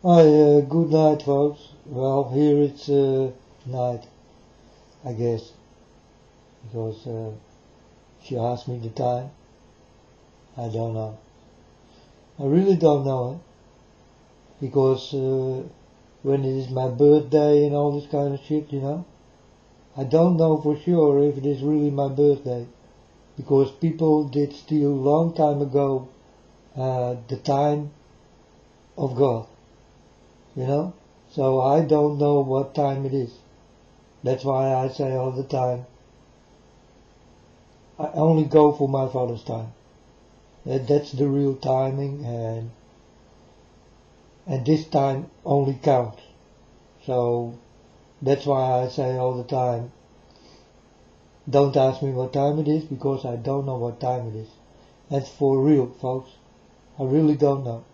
Hi, good night, folks. Well, here it's night, I guess, because she asked me the time. I don't know. I really don't know, because when it is my birthday and all this kind of shit, I don't know for sure if it is really my birthday, because people did steal long time ago the time of God, So I don't know what time it is. That's why I say all the time, I only go for my Father's time. That's the real timing, and this time only counts. So that's why I say all the time, don't ask me what time it is, because I don't know what time it is. That's for real, folks. I really don't know.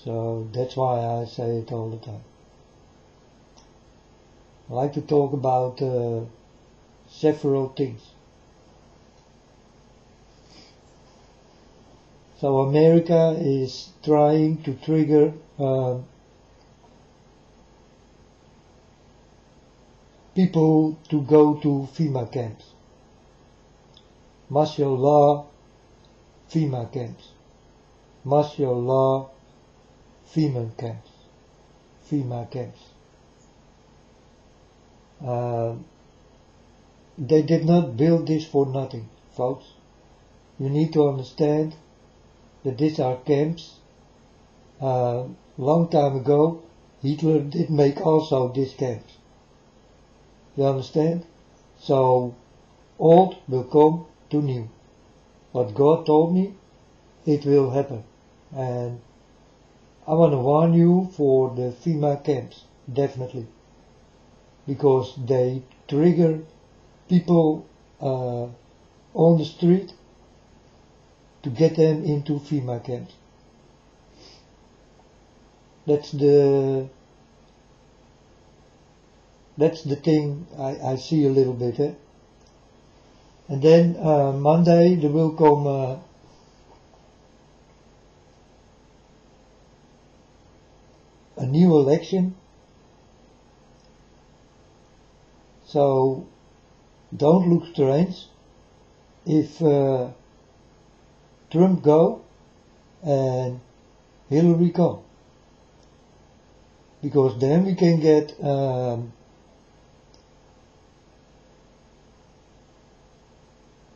So that's why I say it all the time. I like to talk about several things. So America is trying to trigger people to go to FEMA camps. Martial law FEMA camps. Martial law FEMA camps. FEMA camps. They did not build this for nothing, folks. You need to understand that these are camps. Long time ago, Hitler did make also these camps. You understand? So, old will come to new. What God told me, it will happen. And I want to warn you for the FEMA camps, definitely. Because they trigger people on the street to get them into FEMA camps. That's the thing I see a little bit. And then Monday there will come a new election. So don't look strange if Trump go and Hillary come, because then we can get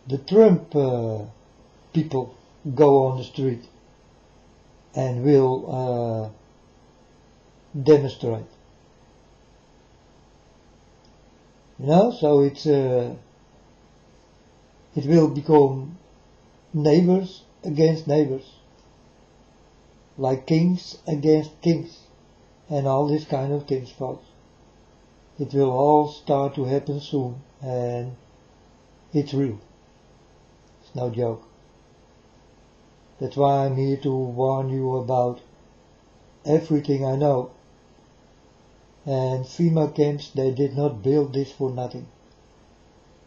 the Trump people go on the street and will demonstrate. So it will become neighbors against neighbors, like kings against kings, and all these kind of things, folks. It will all start to happen soon, and it's real. It's no joke. That's why I'm here to warn you about everything I know. And FEMA camps, they did not build this for nothing.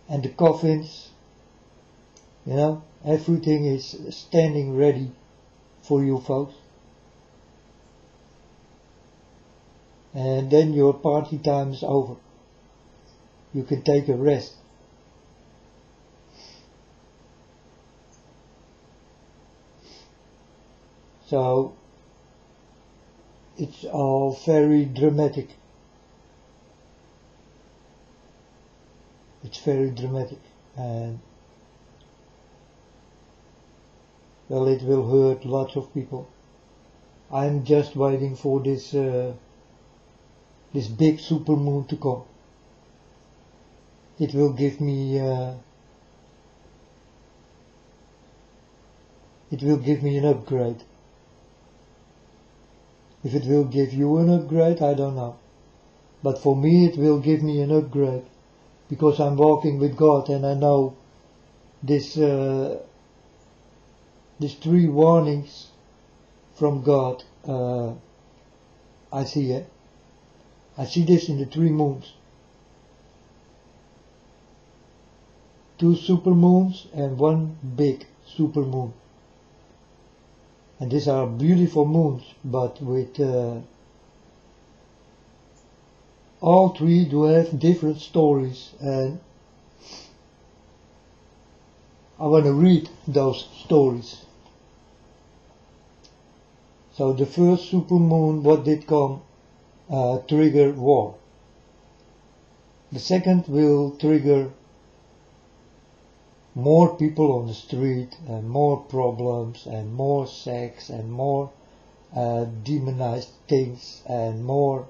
And the coffins, everything is standing ready for you folks. And then your party time is over. You can take a rest. So, it's all very dramatic. It's very dramatic, and well, it will hurt lots of people. I'm just waiting for this big supermoon to come. It will give me an upgrade. If it will give you an upgrade, I don't know. But for me, it will give me an upgrade, because I'm walking with God, and I know this 3 warnings from God. I see it. I see this in the 3 moons. 2 supermoons and 1 big supermoon. And these are beautiful moons, but with all three do have different stories, and I want to read those stories. So the first supermoon, what did come, trigger war. The second will trigger more people on the street and more problems and more sex and more demonized things and more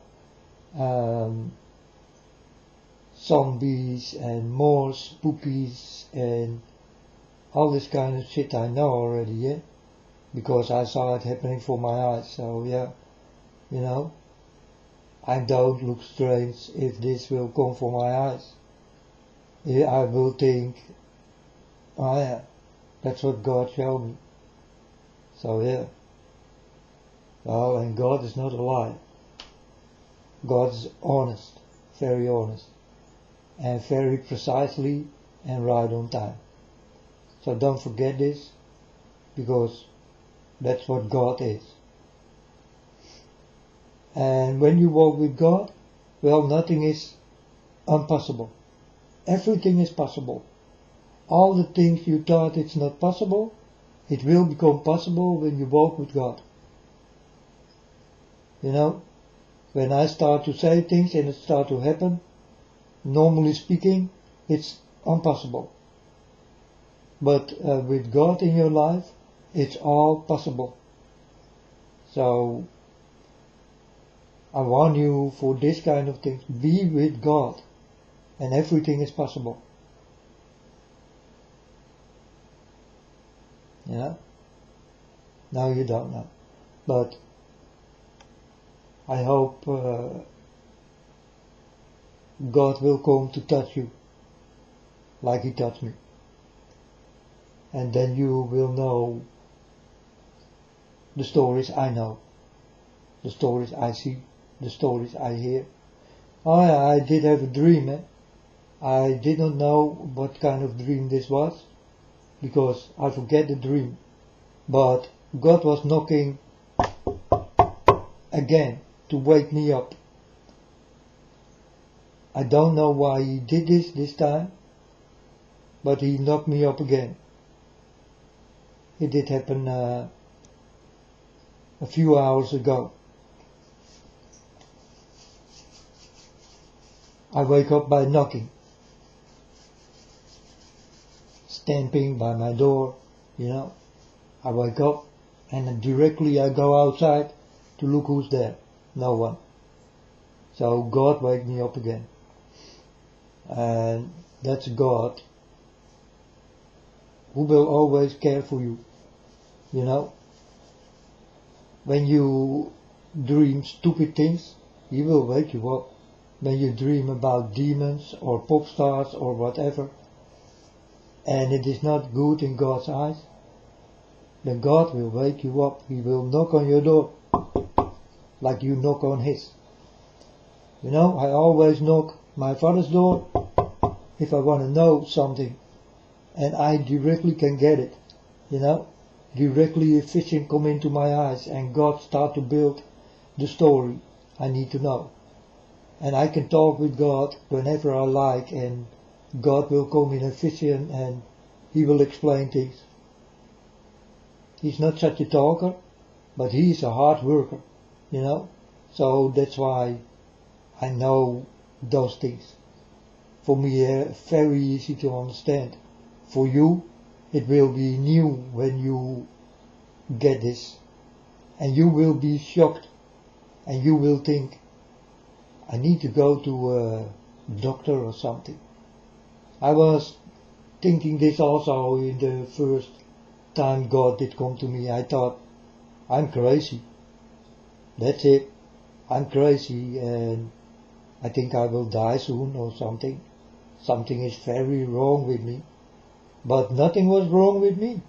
zombies and more spookies and all this kind of shit I know already, yeah? Because I saw it happening for my eyes, so yeah, you know, I don't look strange if this will come for my eyes. Yeah, I will think, oh yeah, that's what God showed me. So yeah. Well, and God is not a liar. God is honest, very honest, and very precisely and right on time. So don't forget this, because that's what God is. And when you walk with God, well, nothing is impossible. Everything is possible. All the things you thought it's not possible, it will become possible when you walk with God. You know, when I start to say things and it start to happen, normally speaking, it's impossible. But with God in your life, it's all possible. So, I warn you for this kind of things. Be with God, and everything is possible. Yeah? No, you don't know. But I hope God will come to touch you like He touched me. And then you will know the stories I know, the stories I see, the stories I hear. Oh yeah, I did have a dream, eh? I did not know what kind of dream this was, because I forget the dream. But God was knocking again to wake me up. I don't know why He did this time, but He knocked me up again. It did happen a few hours ago. I wake up by knocking, stamping by my door, you know. I wake up and then directly I go outside to look who's there. No one. So God wake me up again. And that's God who will always care for you, you know. When you dream stupid things, He will wake you up. When you dream about demons or pop stars or whatever, and it is not good in God's eyes, then God will wake you up. He will knock on your door like you knock on His. You know, I always knock my Father's door if I want to know something, and I directly can get it, you know. Directly a vision come into my eyes and God start to build the story I need to know. And I can talk with God whenever I like, and God will come in a vision and He will explain things. He's not such a talker, but He is a hard worker, you know. So that's why I know those things. For me, very easy to understand. For you, it will be new when you get this. And you will be shocked. And you will think, I need to go to a doctor or something. I was thinking this also in the first time God did come to me. I thought, I'm crazy. That's it. I'm crazy and I think I will die soon or something. Something is very wrong with me. But nothing was wrong with me.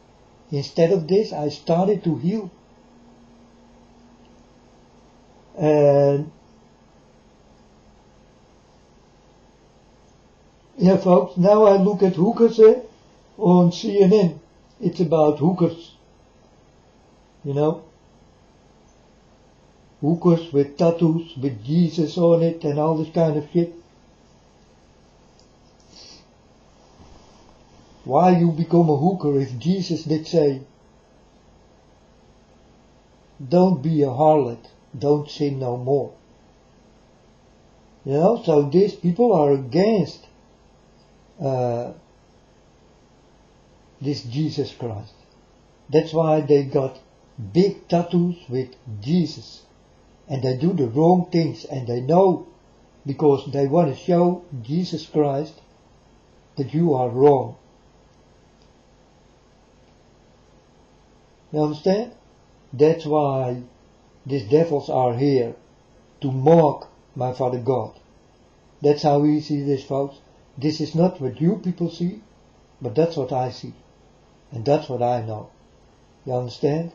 Instead of this, I started to heal. And yeah, folks, now I look at hookers on CNN. It's about hookers. you know, hookers with tattoos with Jesus on it and all this kind of shit. Why you become a hooker if Jesus did say, don't be a harlot, don't sin no more. You know, so these people are against this Jesus Christ. That's why they got big tattoos with Jesus. And they do the wrong things, and they know, because they want to show Jesus Christ that you are wrong. You understand? That's why these devils are here, to mock my Father God. That's how we see this, folks. This is not what you people see, but that's what I see. And that's what I know. You understand?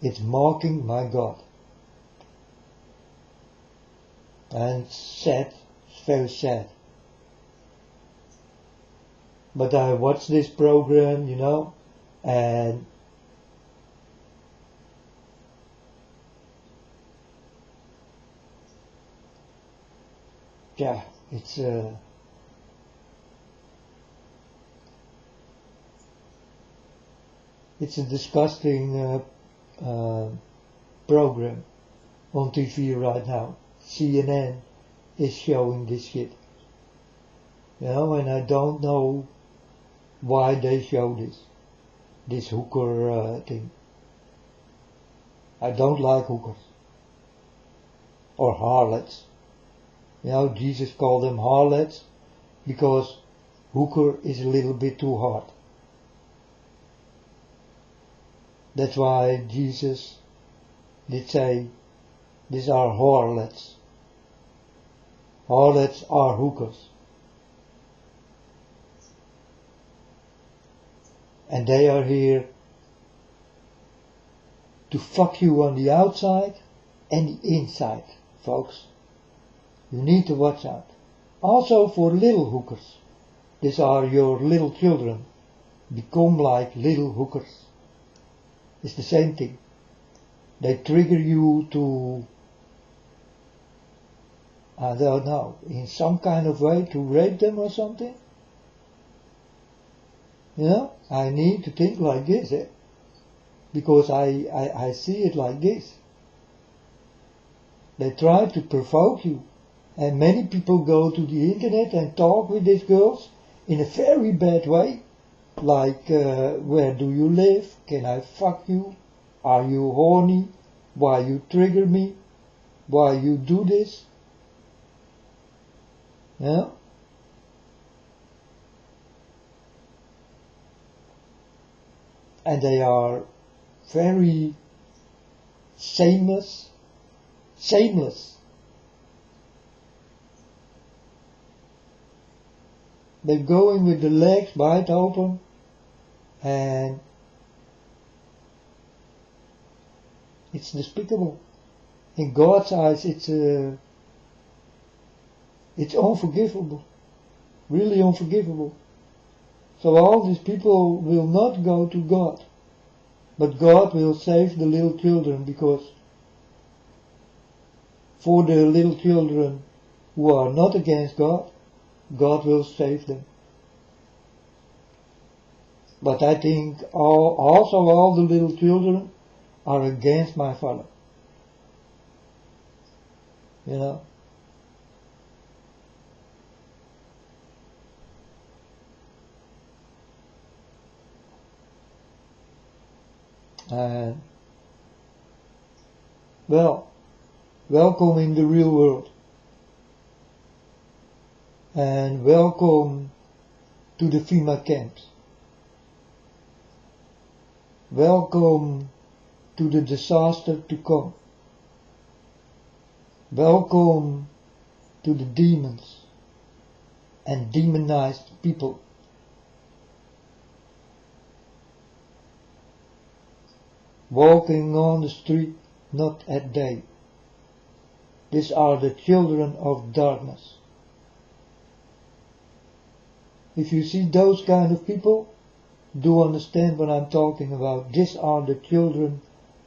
It's mocking my God. And it's sad, it's very sad. But I watched this program, you know, and yeah, it's a disgusting program on TV right now. CNN is showing this shit. You know, and I don't know why they show this hooker thing. I don't like hookers. Or harlots. You know, Jesus called them harlots because hooker is a little bit too hard. That's why Jesus did say, these are harlots. Harlots are hookers. And they are here to fuck you on the outside and the inside, folks. You need to watch out. Also for little hookers. These are your little children. Become like little hookers. It's the same thing. They trigger you to, I don't know, in some kind of way to rape them or something. You know, I need to think like this, because I see it like this. They try to provoke you. And many people go to the internet and talk with these girls in a very bad way. Like, where do you live? Can I fuck you? Are you horny? Why you trigger me? Why you do this? Yeah? And they are very shameless. They're going with the legs wide open, and it's despicable. In God's eyes, it's unforgivable, really unforgivable. So all these people will not go to God, but God will save the little children, because for the little children who are not against God, God will save them. But I think also all the little children are against my Father. You know? And, well, welcome in the real world. And welcome to the FEMA camps. Welcome to the disaster to come. Welcome to the demons and demonized people. Walking on the street, not at day. These are the children of darkness. If you see those kind of people, do understand what I'm talking about. These are the children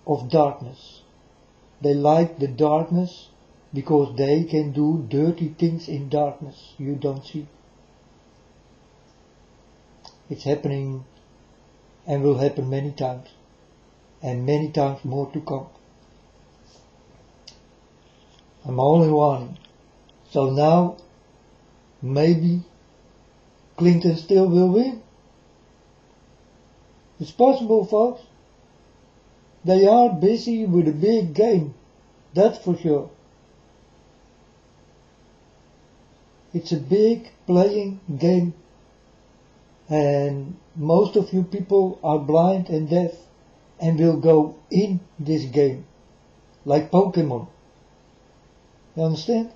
of darkness. They like the darkness because they can do dirty things in darkness you don't see. It's happening and will happen many times, and many times more to come. I'm only warning. So now, maybe Clinton still will win. It's possible, folks. They are busy with a big game, that's for sure. It's a big playing game, and most of you people are blind and deaf and will go in this game, like Pokemon. You understand?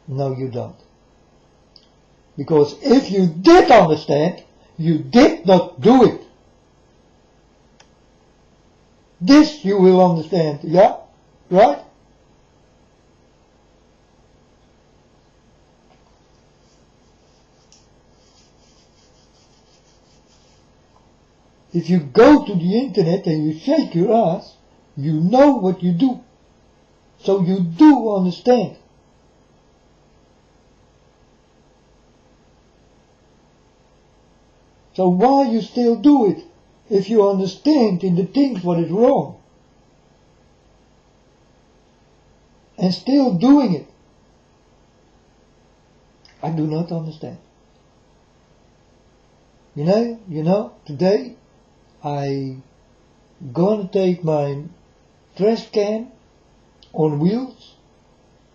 No, you don't. Because if you did understand, you did not do it. This you will understand, yeah? Right? If you go to the internet and you shake your ass, you know what you do. So you do understand. So why you still do it if you understand in the things what is wrong? And still doing it? I do not understand. You know, today I gonna take my trash can on wheels,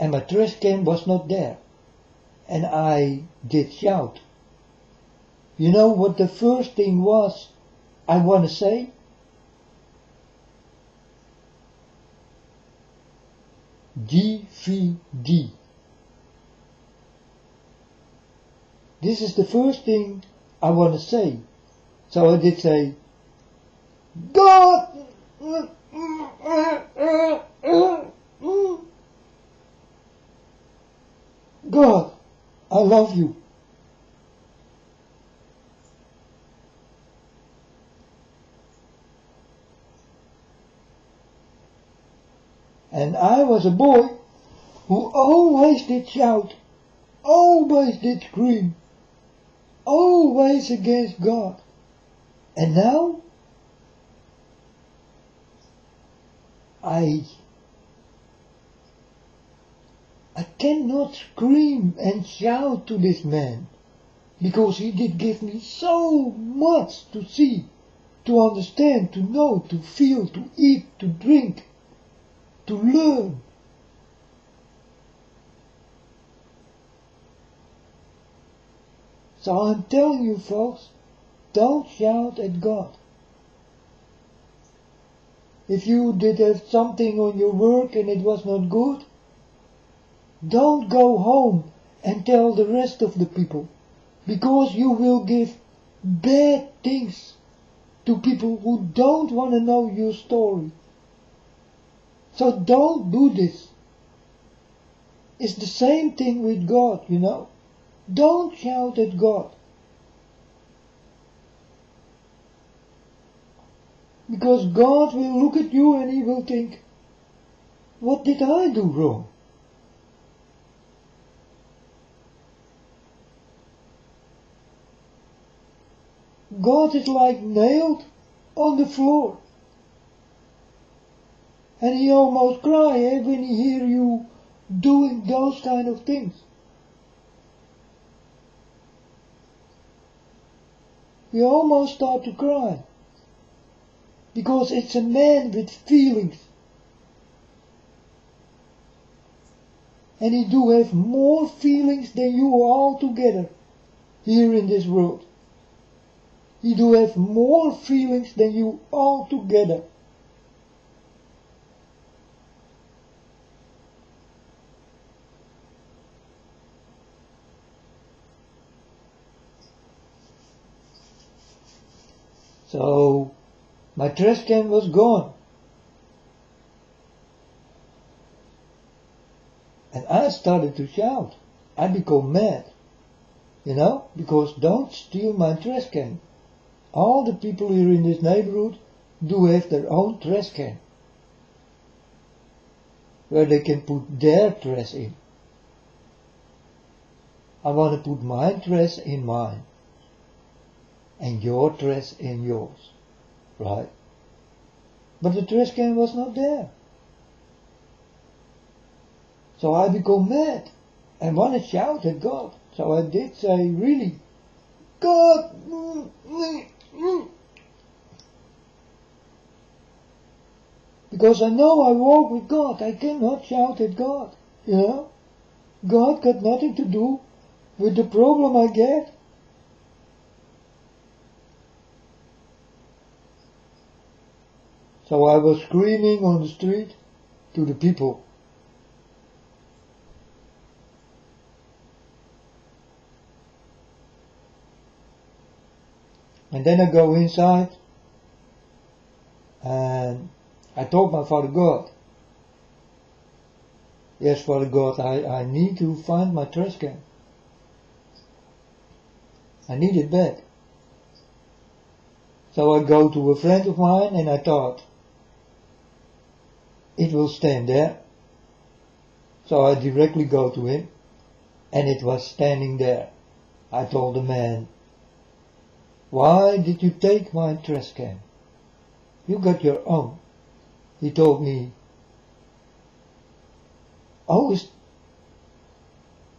and my trash can was not there. And I did shout. You know what the first thing was I want to say? DVD. This is the first thing I want to say. So I did say, God! God, I love you. And I was a boy who always did shout, always did scream, always against God. And now I cannot scream and shout to this man, because he did give me so much to see, to understand, to know, to feel, to eat, to drink, to learn. So I'm telling you, folks, don't shout at God. If you did have something on your work and it was not good, don't go home and tell the rest of the people, because you will give bad things to people who don't want to know your story. So don't do this. It's the same thing with God, you know. Don't shout at God. Because God will look at you and he will think, what did I do wrong? God is like nailed on the floor. And he almost cries when he hears you doing those kind of things. He almost start to cry. Because it's a man with feelings. And he do have more feelings than you all together here in this world. He do have more feelings than you all together. So, my trash can was gone. And I started to shout. I became mad. You know, because don't steal my trash can. All the people here in this neighborhood do have their own trash can, where they can put their trash in. I want to put my trash in mine, and your trash in yours, right? But the trash can was not there. So I become mad and want to shout at God. So I did say, really, God, because I know I walk with God. I cannot shout at God, you know. God got nothing to do with the problem I get. So I was screaming on the street to the people. And then I go inside and I told my Father God, yes, Father God, I need to find my trash can. I need it back. So I go to a friend of mine and I thought, it will stand there. So I directly go to him and it was standing there. I told the man, why did you take my trash can? You got your own. He told me, oh,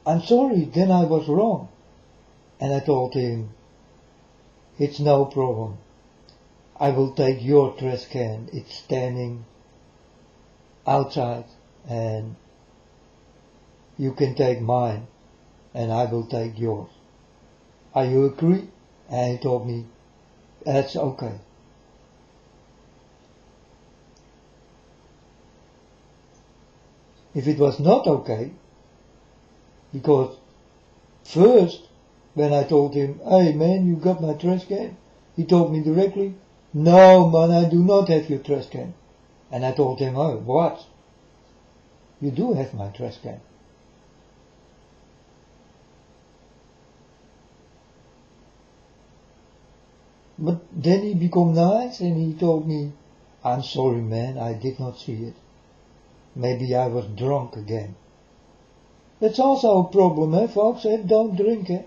I'm sorry, then I was wrong. And I told him, it's no problem. I will take your trash can. It's standing outside and you can take mine and I will take yours. Are you agree? And he told me, that's okay. If it was not okay, because first when I told him, hey man, you got my trash can? He told me directly, no man, I do not have your trash can. And I told him, oh, what? You do have my trash can. But then he became nice and he told me, I'm sorry man, I did not see it. Maybe I was drunk again. That's also a problem, eh, folks? Don't drink, eh?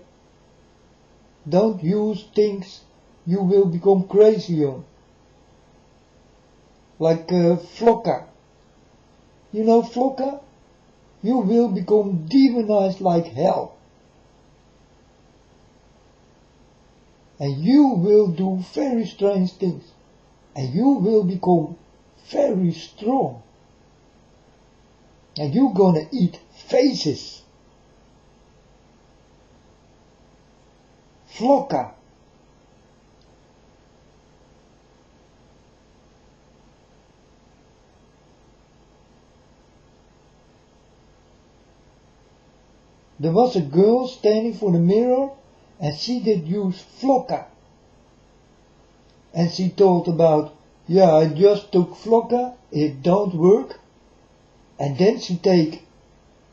Don't use things you will become crazy on. Like Flocka. You know Flocka? You will become demonized like hell. And you will do very strange things. And you will become very strong. And you're gonna eat faces. Flocka. There was a girl standing for the mirror and she did use Flocka. And she told about, yeah, I just took Flocka, it don't work. And then she take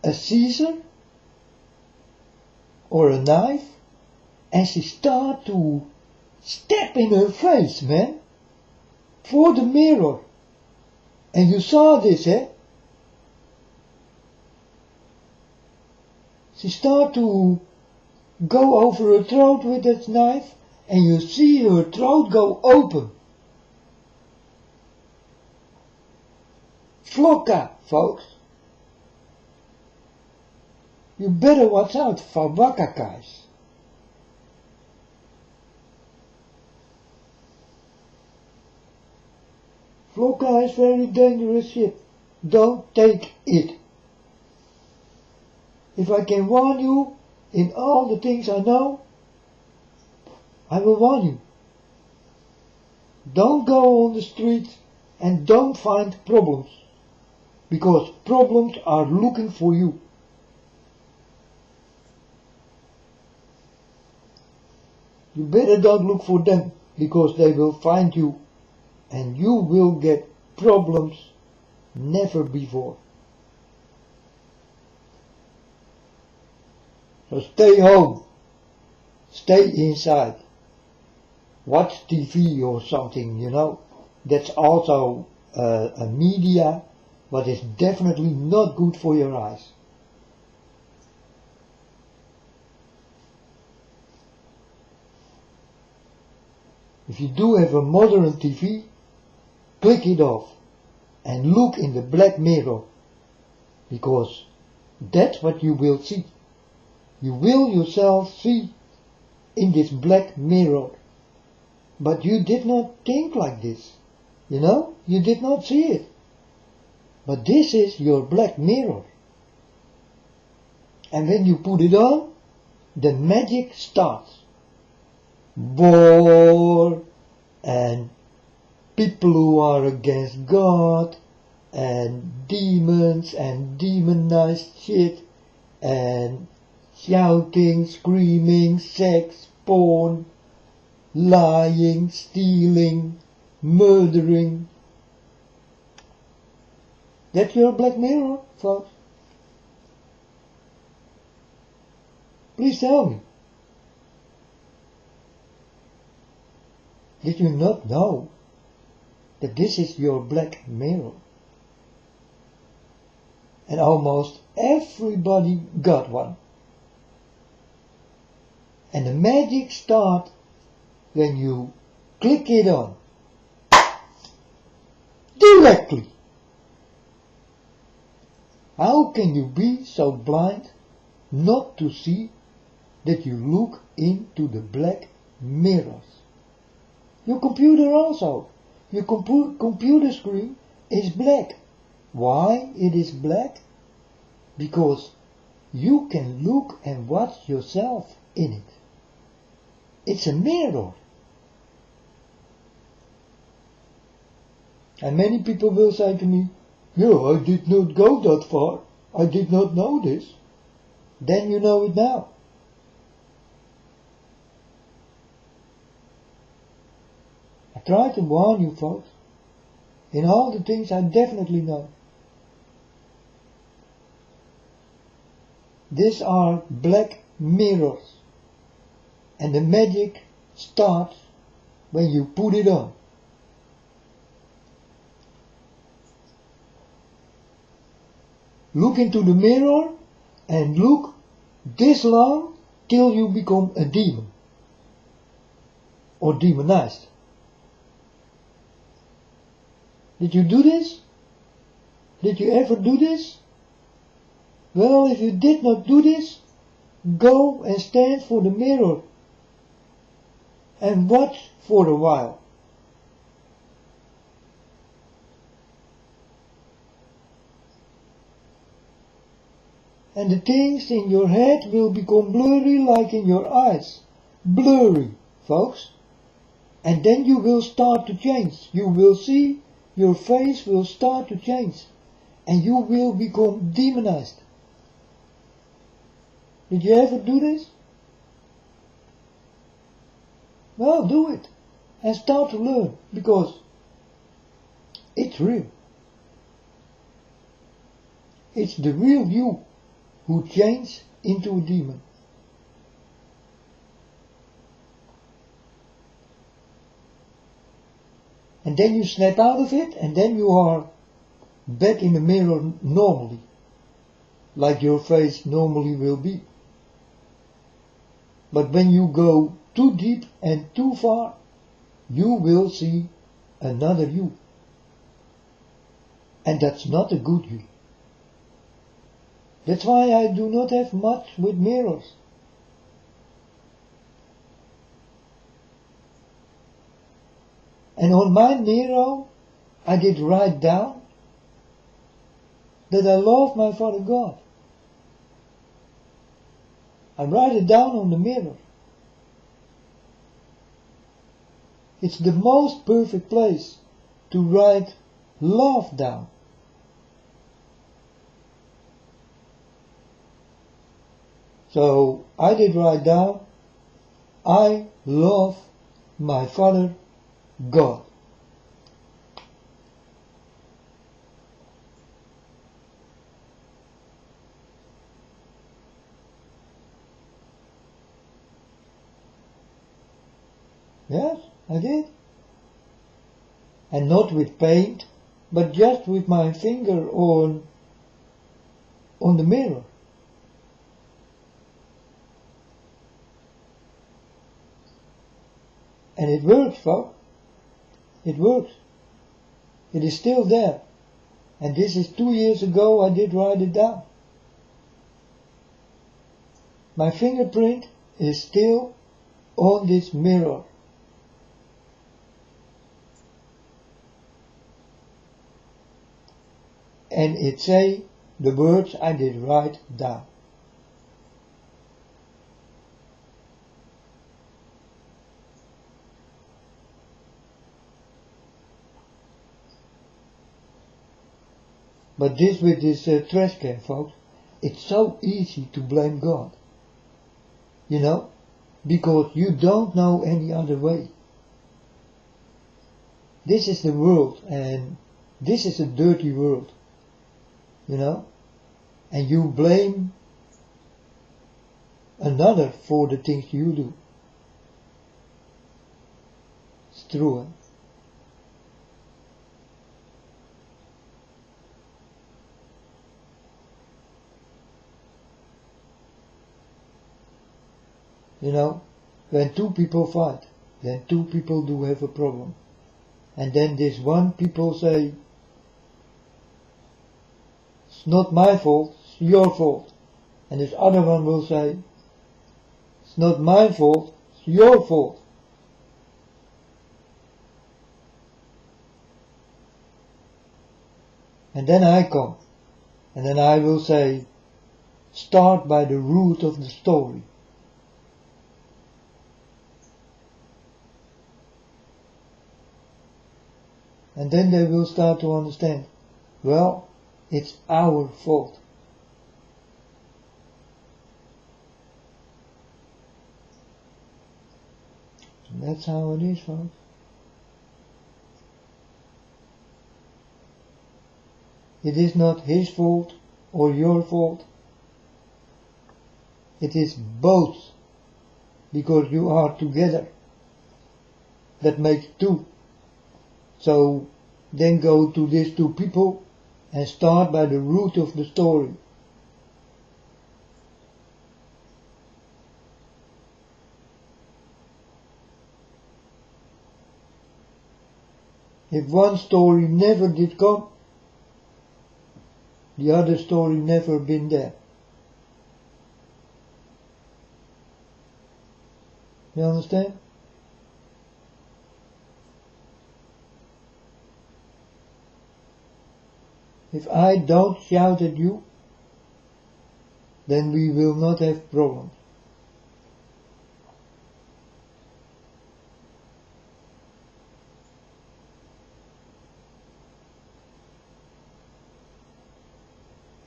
a scissor or a knife and she start to stab in her face, man. For the mirror. And you saw this, eh? She start to go over her throat with that knife and you see her throat go open. Flocka, folks. You better watch out for wakakais. Flocka is very dangerous shit. Don't take it. If I can warn you in all the things I know, I will warn you. Don't go on the street and don't find problems, because problems are looking for you. You better don't look for them, because they will find you and you will get problems never before. So stay home, stay inside, watch TV or something, you know, That's also a media, but is definitely not good for your eyes. If you do have a modern TV, click it off and look in the black mirror, because that's what you will see. You will yourself see in this black mirror. But you did not think like this. You know, you did not see it. But this is your black mirror. And when you put it on, the magic starts. War and people who are against God and demons and demonized shit and shouting, screaming, sex, porn, lying, stealing, murdering. That's your black mirror, folks. Please tell me. Did you not know that this is your black mirror? And almost everybody got one. And the magic starts when you click it on. Directly. How can you be so blind not to see that you look into the black mirrors? Your computer also. Your computer screen is black. Why it is black? Because you can look and watch yourself in it. It's a mirror. And many people will say to me, "Yeah, I did not go that far. I did not know this." Then you know it now. I try to warn you folks. In all the things I definitely know. These are black mirrors. And the magic starts when you put it on. Look into the mirror and look this long till you become a demon. Or demonized. Did you do this? Did you ever do this? Well, if you did not do this, go and stand for the mirror and watch for a while. And the things in your head will become blurry like in your eyes. Blurry, folks. And then you will start to change. You will see your face will start to change. And you will become demonized. Did you ever do this? Well, do it. And start to learn. Because it's real. It's the real you who changed into a demon. And then you snap out of it, and then you are back in the mirror normally, like your face normally will be. But when you go too deep and too far, you will see another you. And that's not a good you. That's why I do not have much with mirrors. And on my mirror, I did write down that I love my Father God. I write it down on the mirror. It's the most perfect place to write love down. So I did write down, I love my Father God. Yes, I did. and not with paint, but just with my finger on the mirror. And it works, folks. It works. It is still there. And this is 2 years ago I did write it down. My fingerprint is still on this mirror. And it say the words I did write down. But this with this trash can, folks, it's so easy to blame God. You know, because you don't know any other way. This is the world, and this is a dirty world. You know, and you blame another for the things you do. It's true, huh? You know, when two people fight, then two people do have a problem. And then this one people say, it's not my fault, it's your fault. And this other one will say, it's not my fault, it's your fault. And then I come, and then I will say, start by the root of the story. And then they will start to understand, well, it's our fault. And that's how it is, folks. It is not his fault or your fault. It is both, because you are together. That makes two. So then go to these two people and start by the root of the story. If one story never did come, the other story never been there. You understand? If I don't shout at you, then we will not have problems.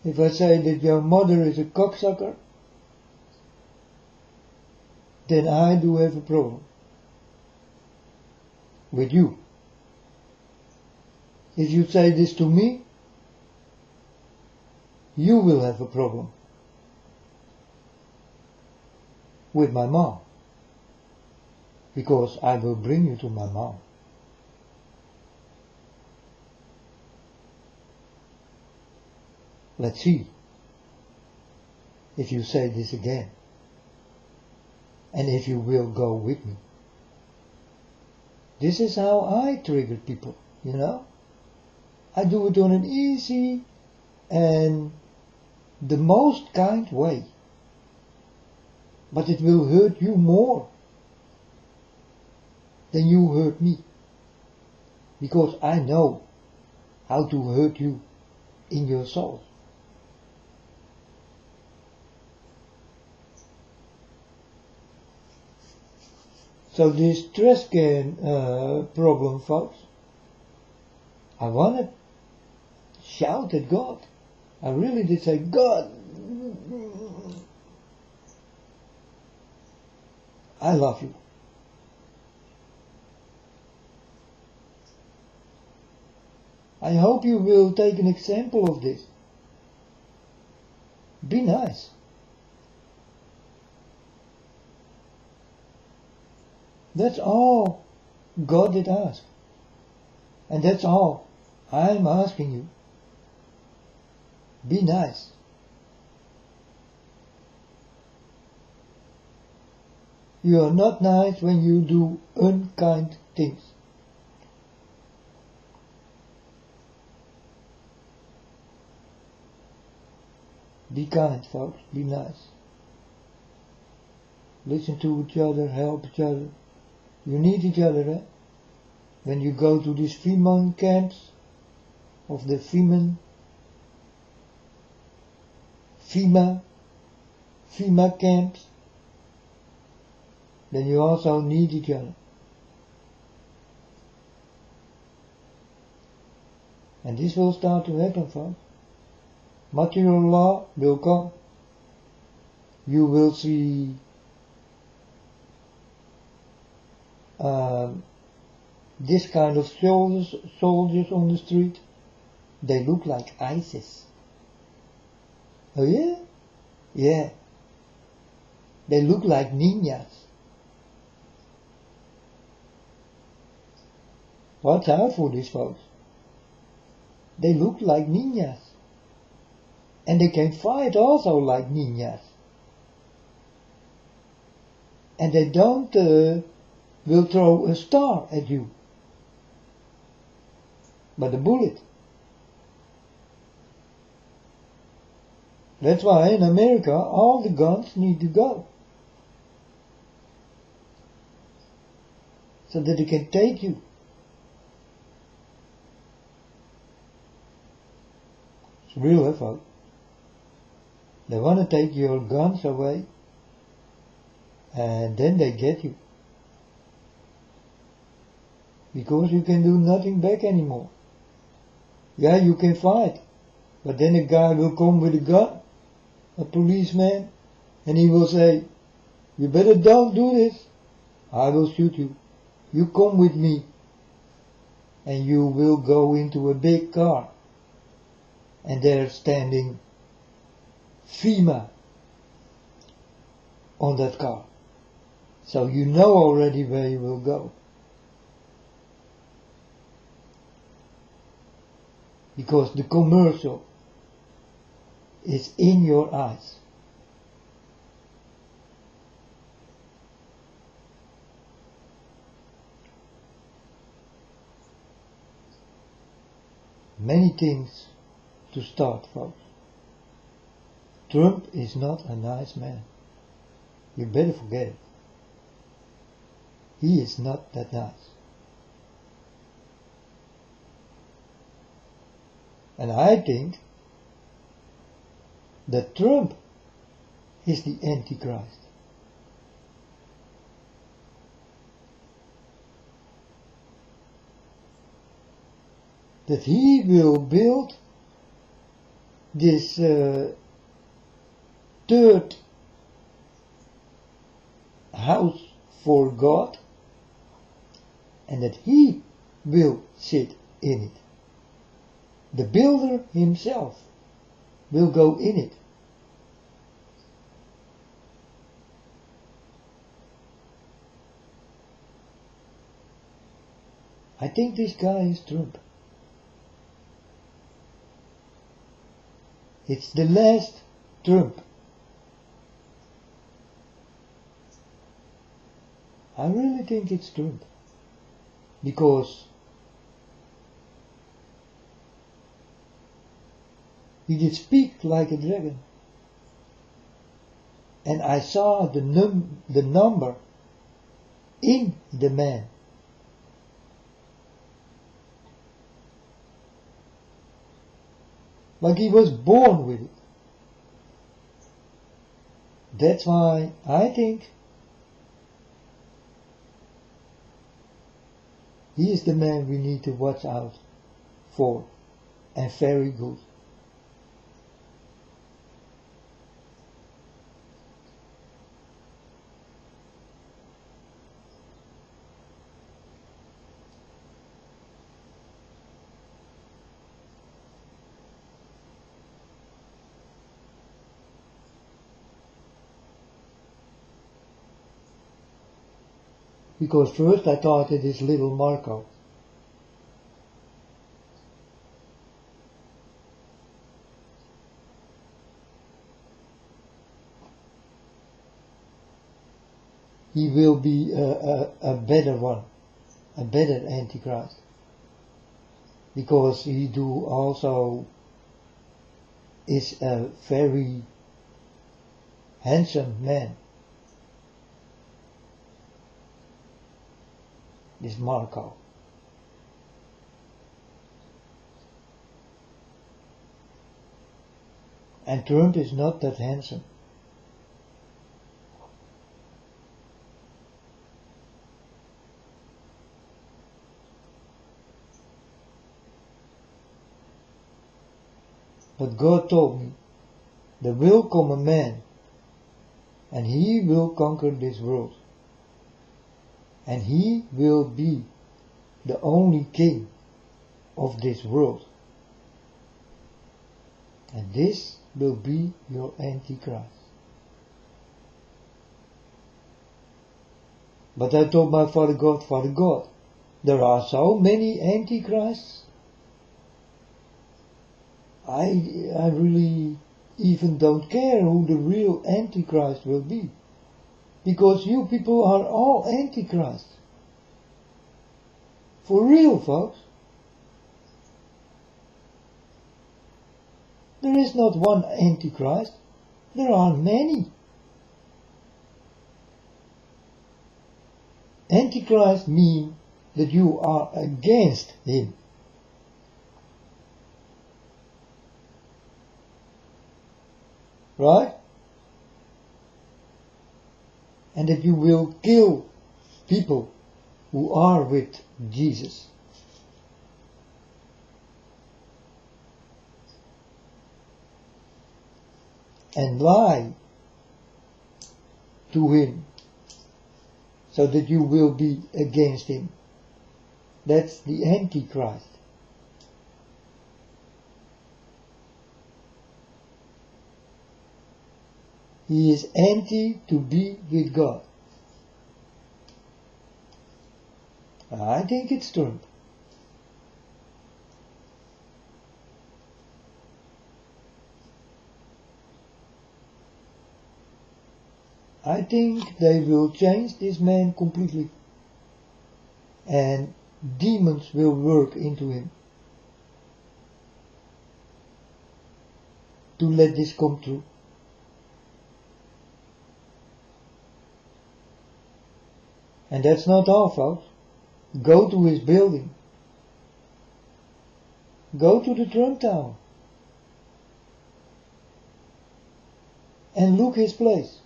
If I say that your mother is a cocksucker, then I do have a problem with you. If you say this to me, you will have a problem with my mom, because I will bring you to my mom. Let's see if you say this again, and if you will go with me. This is how I trigger people, you know. I do it on an easy and the most kind way. But it will hurt you more than you hurt me. Because I know how to hurt you in your soul. So this trash can problem, folks, I want to shout at God. I really did say, God, I love you. I hope you will take an example of this. Be nice. That's all God did ask. And that's all I'm asking you. Be nice. You are not nice when you do unkind things. Be kind, folks. Be nice. Listen to each other, help each other. You need each other, eh? When you go to these fema camps, of the fema camps, then you also need each other. And this will start to happen, folks. Material law will come. You will see this kind of soldiers on the street. They look like ISIS. Oh yeah? Yeah. They look like ninjas. Watch out for these folks. They look like ninjas. And they can fight also like ninjas. And they don't will throw a star at you, but a bullet. That's why in America all the guns need to go. So that they can take you. It's real, folks. They want to take your guns away, and then they get you. Because you can do nothing back anymore. Yeah, you can fight, but then a guy will come with a gun, a policeman, and he will say, you better don't do this, I will shoot you. You come with me, and you will go into a big car, and there's standing fema on that car. So you know already where you will go. Because the commercial is in your eyes. Many things to start, folks. Trump is not a nice man. You better forget it. He is not that nice. And I think that Trump is the Antichrist. That he will build this third house for God, and that he will sit in it. The builder himself will go in it. I think this guy is Trump. It's the last Trump. I really think it's Trump. Because he did speak like a dragon. And I saw the number in the man. Like he was born with it. That's why I think he is the man we need to watch out for, and very good. Because first I thought it is little Marco. he will be a better one, a better Antichrist, because he do also is a very handsome man, this Marco. And Trump is not that handsome. But God told me, there will come a man, and he will conquer this world. And he will be the only king of this world. And this will be your Antichrist. But I told my Father God, there are so many Antichrists. I really even don't care who the real Antichrist will be. Because you people are all Antichrists. For real, folks. There is not one Antichrist. There are many. Antichrist means that you are against him. Right? And that you will kill people who are with Jesus. And lie to him so that you will be against him. That's the Antichrist. He is anti to be with God. I think it's Trump. I think they will change this man completely. And demons will work into him to let this come true. And that's not all, folks. Go to his building. Go to the Trump Tower. And look his place.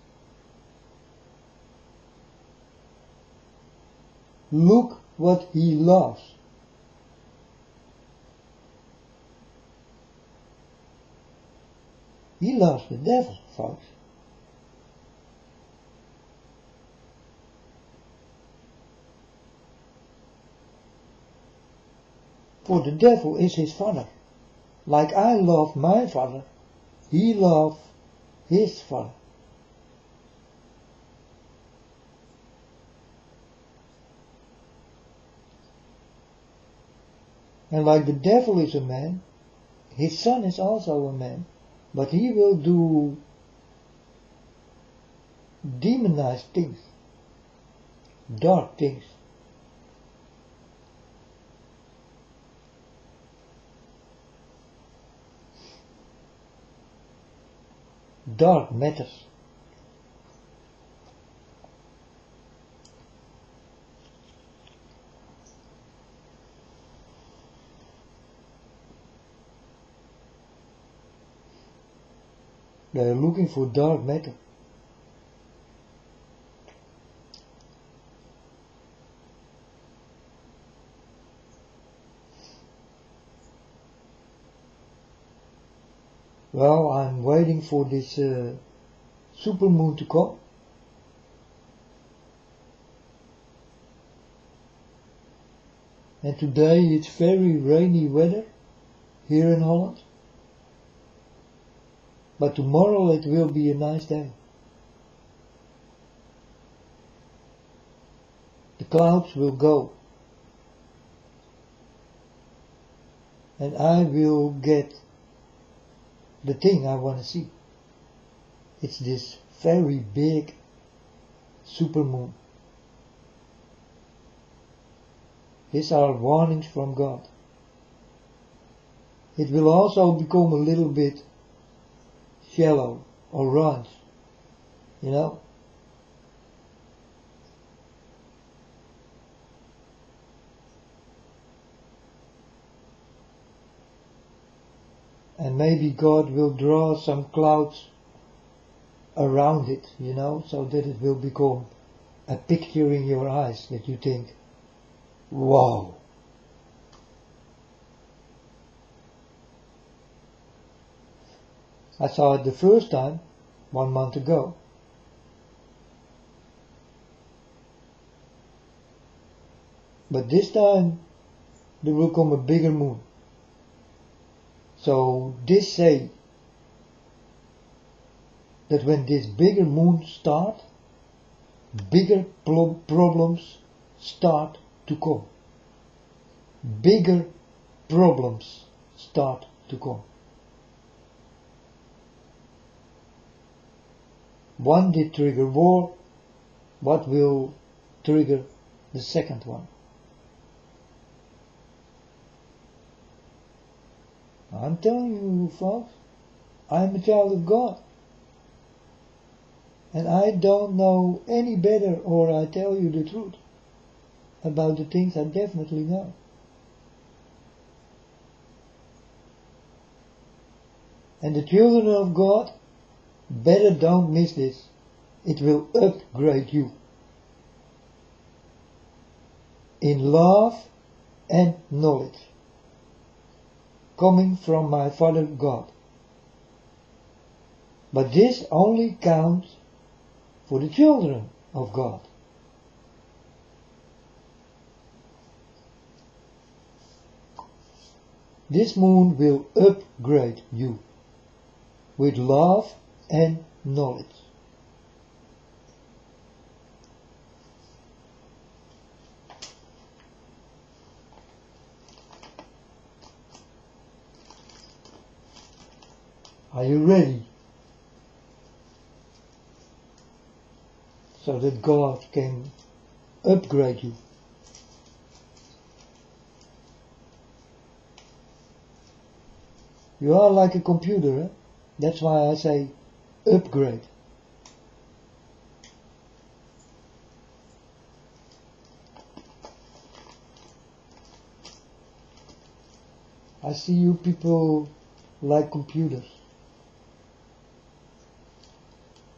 Look what he loves. He loves the devil, folks. For the devil is his father. Like I love my father, he loves his father. And like the devil is a man, his son is also a man, but he will do demonized things, dark things. Dark matters. They are looking for dark matter. Well, I'm waiting for this supermoon to come. And today it's very rainy weather here in Holland. But tomorrow it will be a nice day. The clouds will go. And I will get the thing I want to see. It's this very big supermoon. These are warnings from God. It will also become a little bit shallow or round, you know. And maybe God will draw some clouds around it, you know, so that it will become a picture in your eyes that you think, wow. I saw it the first time, 1 month ago. But this time there will come a bigger moon. So this say that when this bigger moon starts, bigger problems start to come. Bigger problems start to come. One did trigger war. What will trigger the second one? I'm telling you, folks, I'm a child of God. And I don't know any better, or I tell you the truth about the things I definitely know. And the children of God, better don't miss this. It will upgrade you in love and knowledge, coming from my Father God. But this only counts for the children of God. This moon will upgrade you with love and knowledge. Are you ready? So that God can upgrade you. You are like a computer, eh? That's why I say upgrade. I see you people like computers.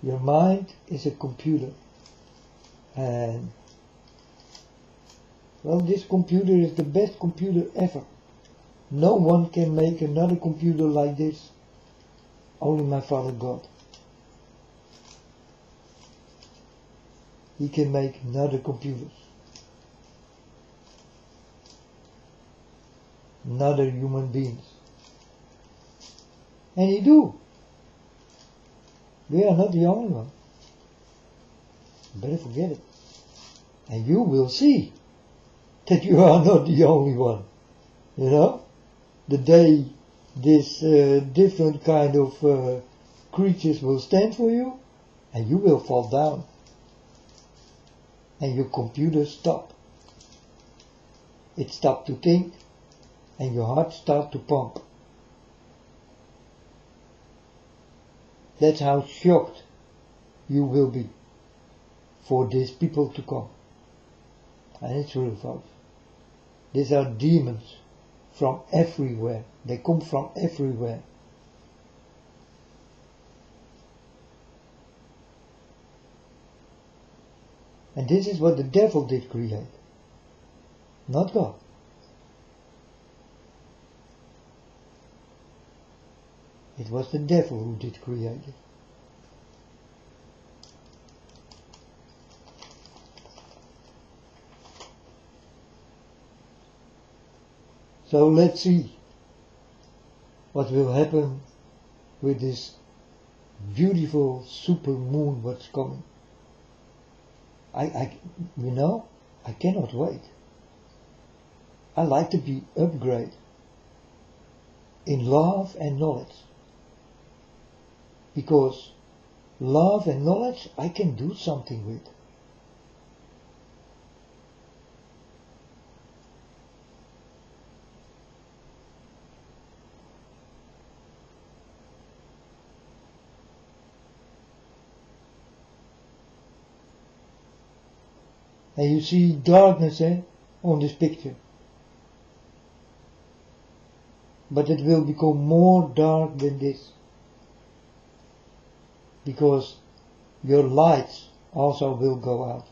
Your mind is a computer. And well, this computer is the best computer ever. No one can make another computer like this. Only my Father God. He can make another computers. Another human beings. And he do. We are not the only one. Better forget it. And you will see that you are not the only one. You know? The day this different kind of creatures will stand for you, and you will fall down. And your computer stop. It stops to think, and your heart starts to pump. That's how shocked you will be for these people to come. And it's real, folks. These are demons from everywhere. They come from everywhere. And this is what the devil did create, not God. It was the devil who did create it. So let's see what will happen with this beautiful super moon what's coming. I cannot wait. I like to be upgraded in love and knowledge. Because love and knowledge I can do something with. And you see darkness on this picture. But it will become more dark than this. Because your lights also will go out.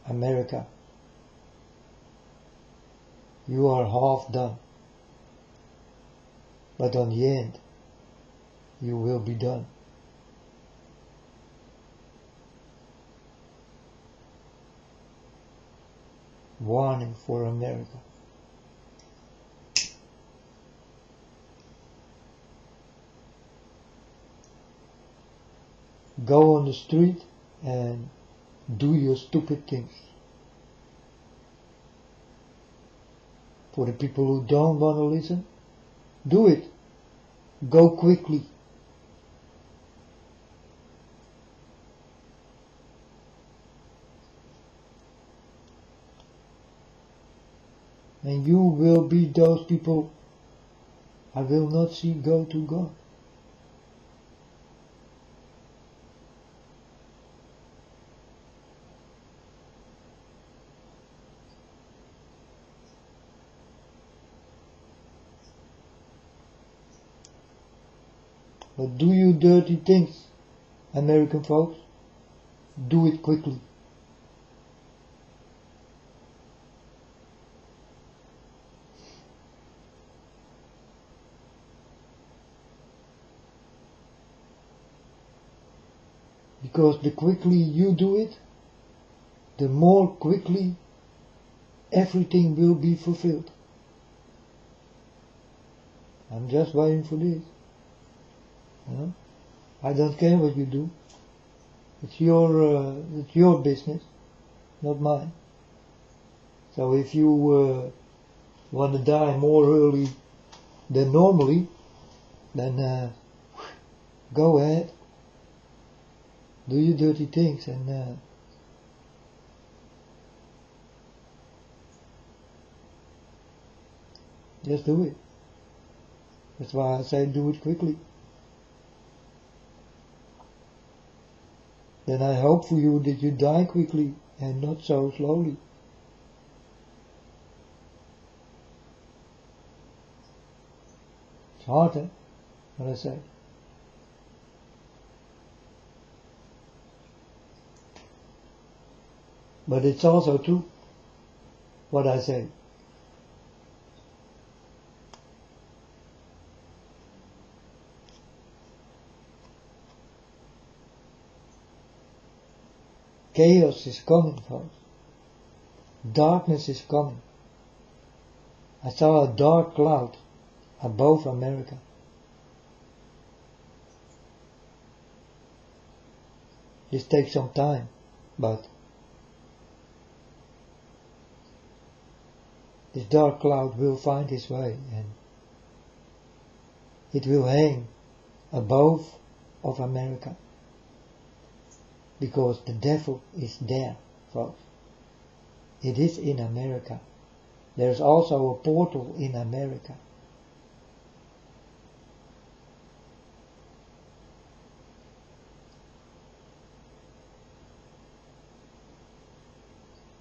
America, you are half done. But on the end, you will be done. Warning for America. Go on the street and do your stupid things. For the people who don't want to listen, do it. Go quickly. And you will be those people I will not see go to God. But do you dirty things, American folks, do it quickly. Because the quickly you do it, the more quickly everything will be fulfilled. I'm just waiting for this. You know? I don't care what you do. It's your business, not mine. So if you want to die more early than normally, then go ahead. Do your dirty things and just do it. That's why I say do it quickly. Then I hope for you that you die quickly and not so slowly. It's hard, what I say. But it's also true, what I say. Chaos is coming, folks. Darkness is coming. I saw a dark cloud above America. This takes some time, but this dark cloud will find its way and it will hang above of America. Because the devil is there, folks. It is in America. There's also a portal in America.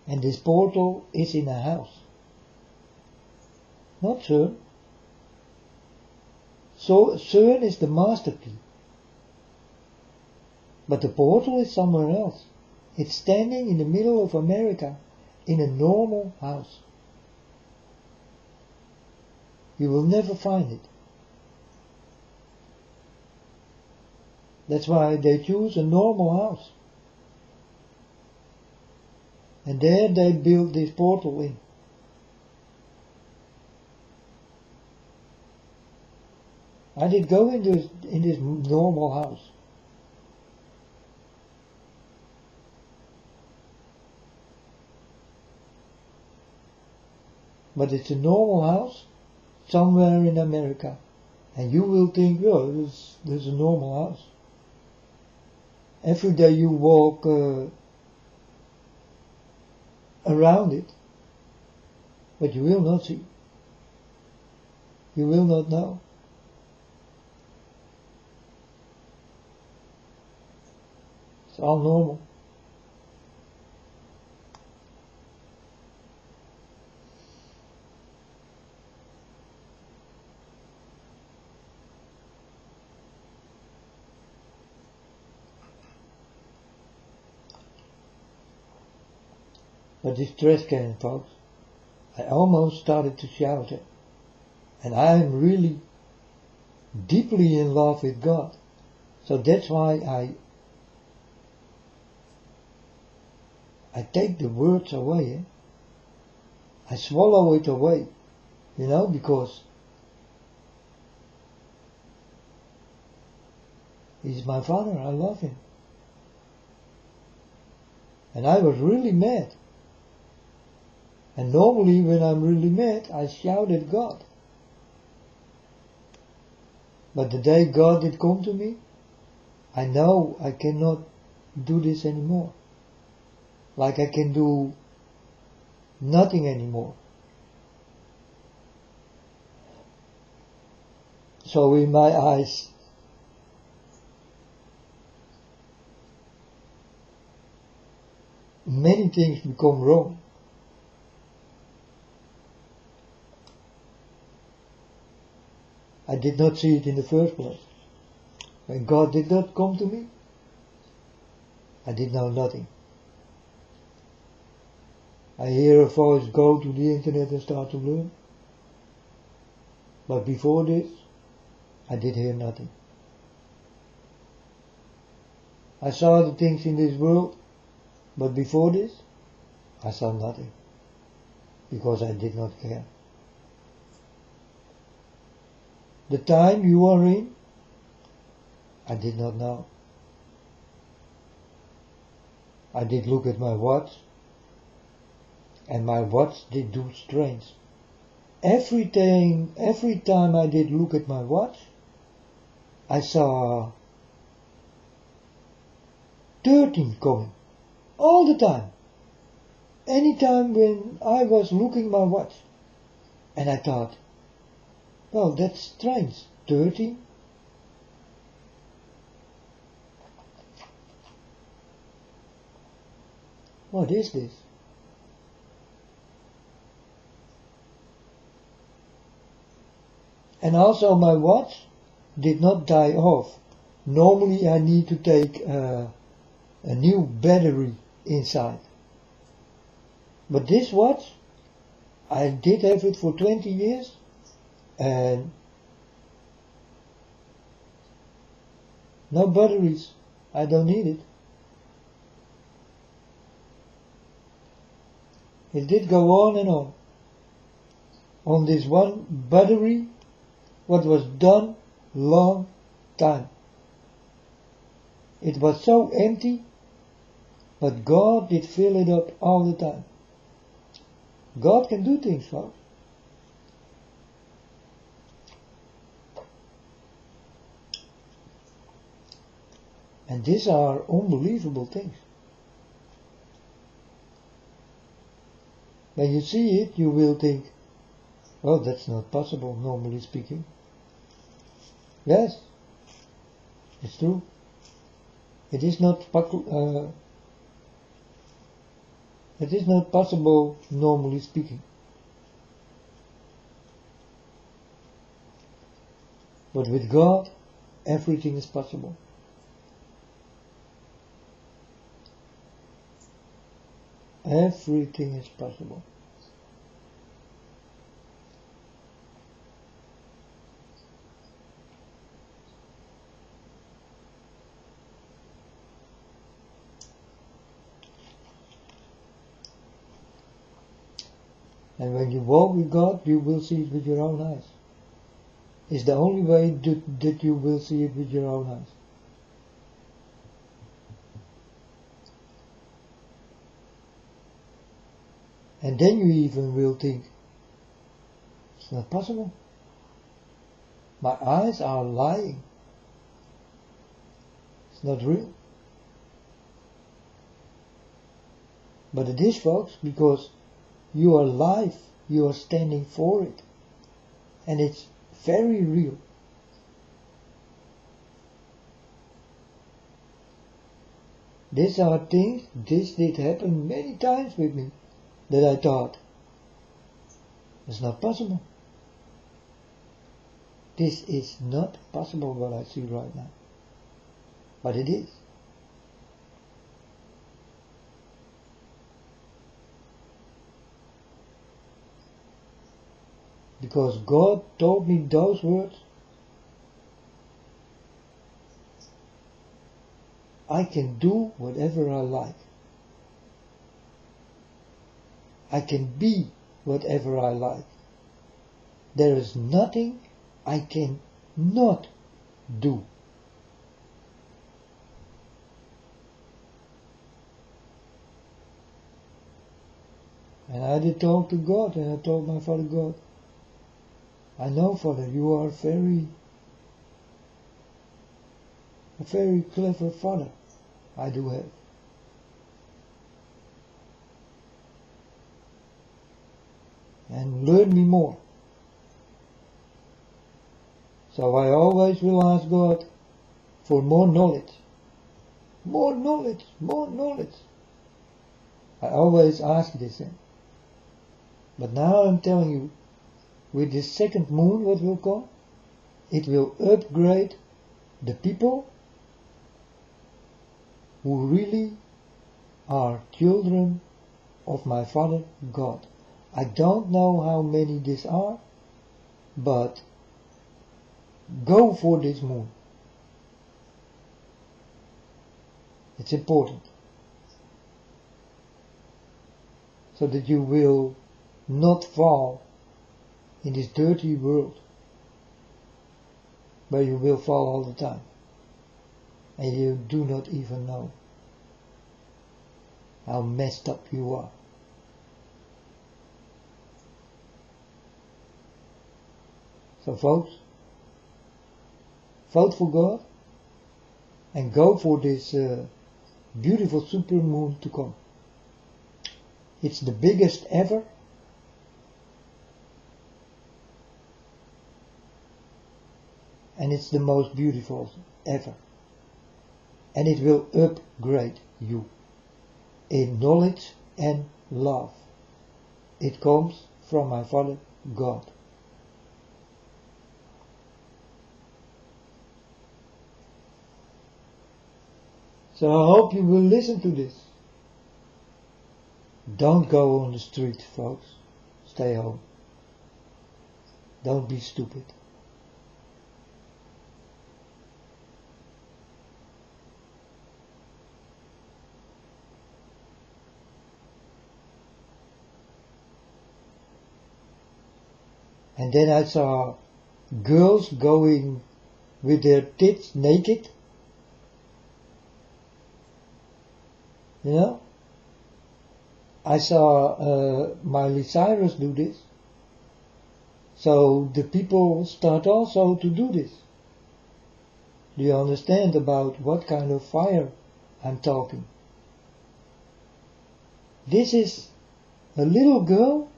And this portal is in a house. Not CERN. So CERN is the master key. But the portal is somewhere else. It's standing in the middle of America in a normal house. You will never find it. That's why they choose a normal house. And there they build this portal in. I did go in this normal house. But it's a normal house somewhere in America. And you will think, oh, there's a normal house. Every day you walk around it, but you will not see. You will not know. all normal. But this trash can, folks, I almost started to shout it. And I am really deeply in love with God. So that's why I take the words away. I swallow it away. Because He's my Father. I love Him. And I was really mad. And normally when I'm really mad, I shout at God. But the day God did come to me, I know I cannot do this anymore. Like I can do nothing anymore. So in my eyes, many things become wrong. I did not see it in the first place. When God did not come to me, I did know nothing. I hear a voice, go to the internet and start to learn. But before this, I did hear nothing. I saw the things in this world, but before this, I saw nothing. Because I did not care. The time you are in, I did not know. I did look at my watch, and my watch did do strange. Every time I did look at my watch, I saw 13 coming. All the time. Anytime when I was looking my watch. And I thought, well, that's strange. 13? What is this? And also my watch did not die off. Normally I need to take a new battery inside. But this watch, I did have it for 20 years and no batteries. I don't need it. It did go on and on. On this one battery, what was done long time. It was so empty, but God did fill it up all the time. God can do things, folks. And these are unbelievable things. When you see it, you will think, well, that's not possible, normally speaking. Yes, it's true. It is not possible, normally speaking. But with God, everything is possible. Everything is possible. And when you walk with God, you will see it with your own eyes. It's the only way that you will see it with your own eyes. And then you even will think, it's not possible. My eyes are lying. It's not real. But it is, folks, because you are alive, you are standing for it. And it's very real. These are things, this did happen many times with me, that I thought, it's not possible. This is not possible what I see right now. But it is. Because God told me those words, I can do whatever I like. I can be whatever I like. There is nothing I can not do. And I did talk to God, and I told my Father God, I know, Father, you are a very clever Father. I do have. And learn me more. So I always will ask God for more knowledge. More knowledge, more knowledge. I always ask this. But now I'm telling you, with this second moon what will come, it will upgrade the people who really are children of my Father God. I don't know how many these are, but go for this moon. It's important. So that you will not fall in this dirty world where you will fall all the time and you do not even know how messed up you are. So folks, vote for God and go for this beautiful supermoon to come. It's the biggest ever. And it's the most beautiful ever. And it will upgrade you in knowledge and love. It comes from my Father God. So I hope you will listen to this. Don't go on the street, folks. Stay home. Don't be stupid. And then I saw girls going with their tits naked. You know? I saw Miley Cyrus do this. So the people start also to do this. Do you understand about what kind of fire I'm talking? This is a little girl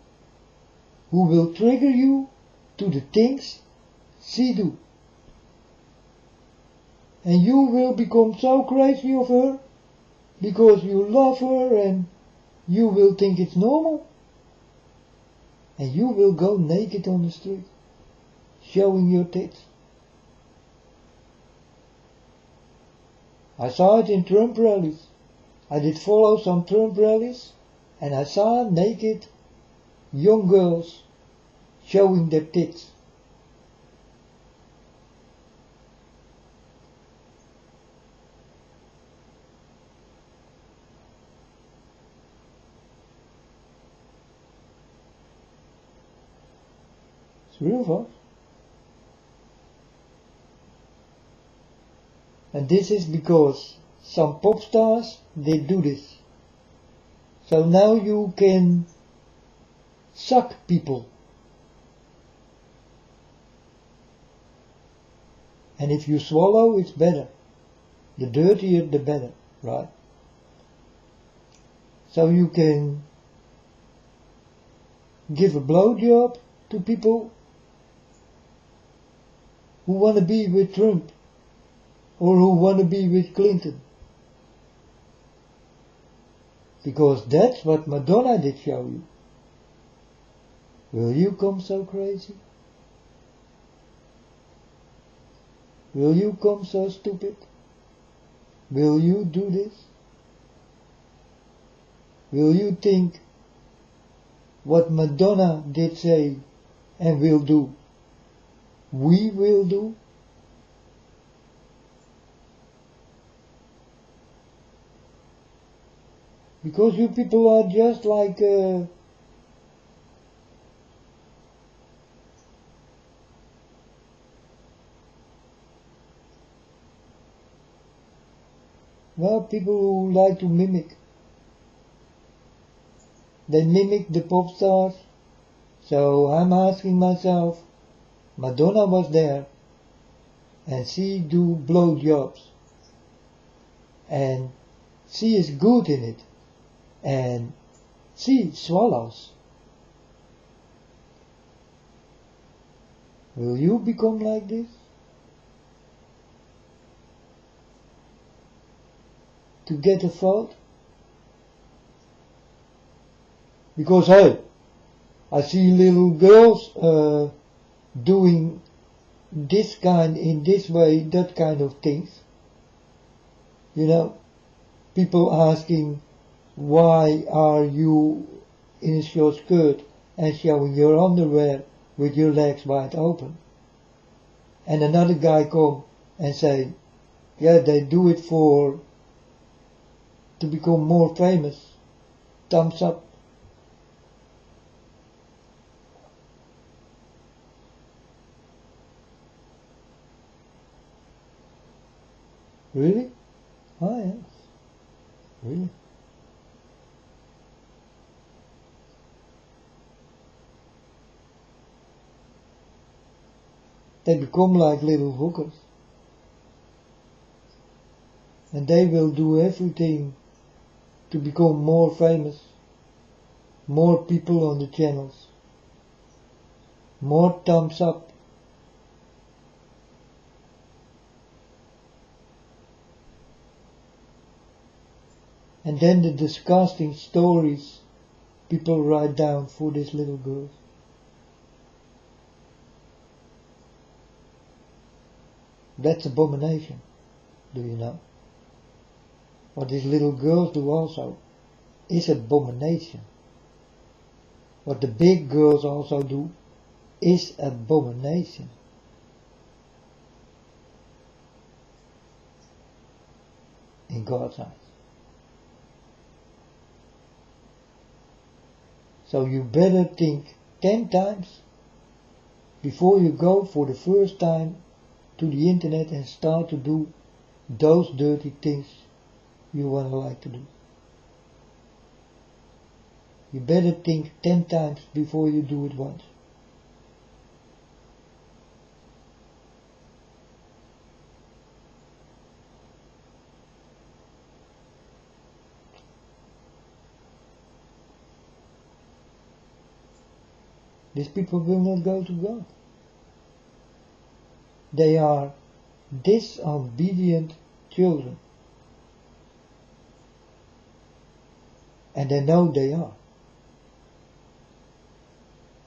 who will trigger you to the things she do. And you will become so crazy of her because you love her and you will think it's normal. And you will go naked on the street, showing your tits. I saw it in Trump rallies. I did follow some Trump rallies and I saw naked young girls showing their tits. It's real, folks. And this is because some pop stars, they do this. So now you can suck people. And if you swallow, it's better. The dirtier, the better, right? So you can give a blowjob to people who want to be with Trump or who want to be with Clinton. because that's what Madonna did show you. Will you come so crazy? Will you come so stupid? Will you do this? Will you think what Madonna did say and will do, we will do? Because you people are just like well, people who like to mimic. They mimic the pop stars. So I'm asking myself, Madonna was there and she do blowjobs and she is good in it and she swallows. Will you become like this? To get a vote? Because hey, I see little girls doing this kind, in this way, that kind of things. You know, people asking, why are you in a short skirt and showing your underwear with your legs wide open? And another guy come and say, yeah, they do it to become more famous. Thumbs up. Really? Oh yes. Really? They become like little hookers. And they will do everything to become more famous. More people on the channels. More thumbs up. And then the disgusting stories people write down for these little girls. That's abomination, do you know? What these little girls do also is abomination. What the big girls also do is abomination. In God's eyes. So you better think 10 times before you go for the first time to the internet and start to do those dirty things you want to like to do. You better think 10 times before you do it once. These people will not go to God. They are disobedient children. And they know they are.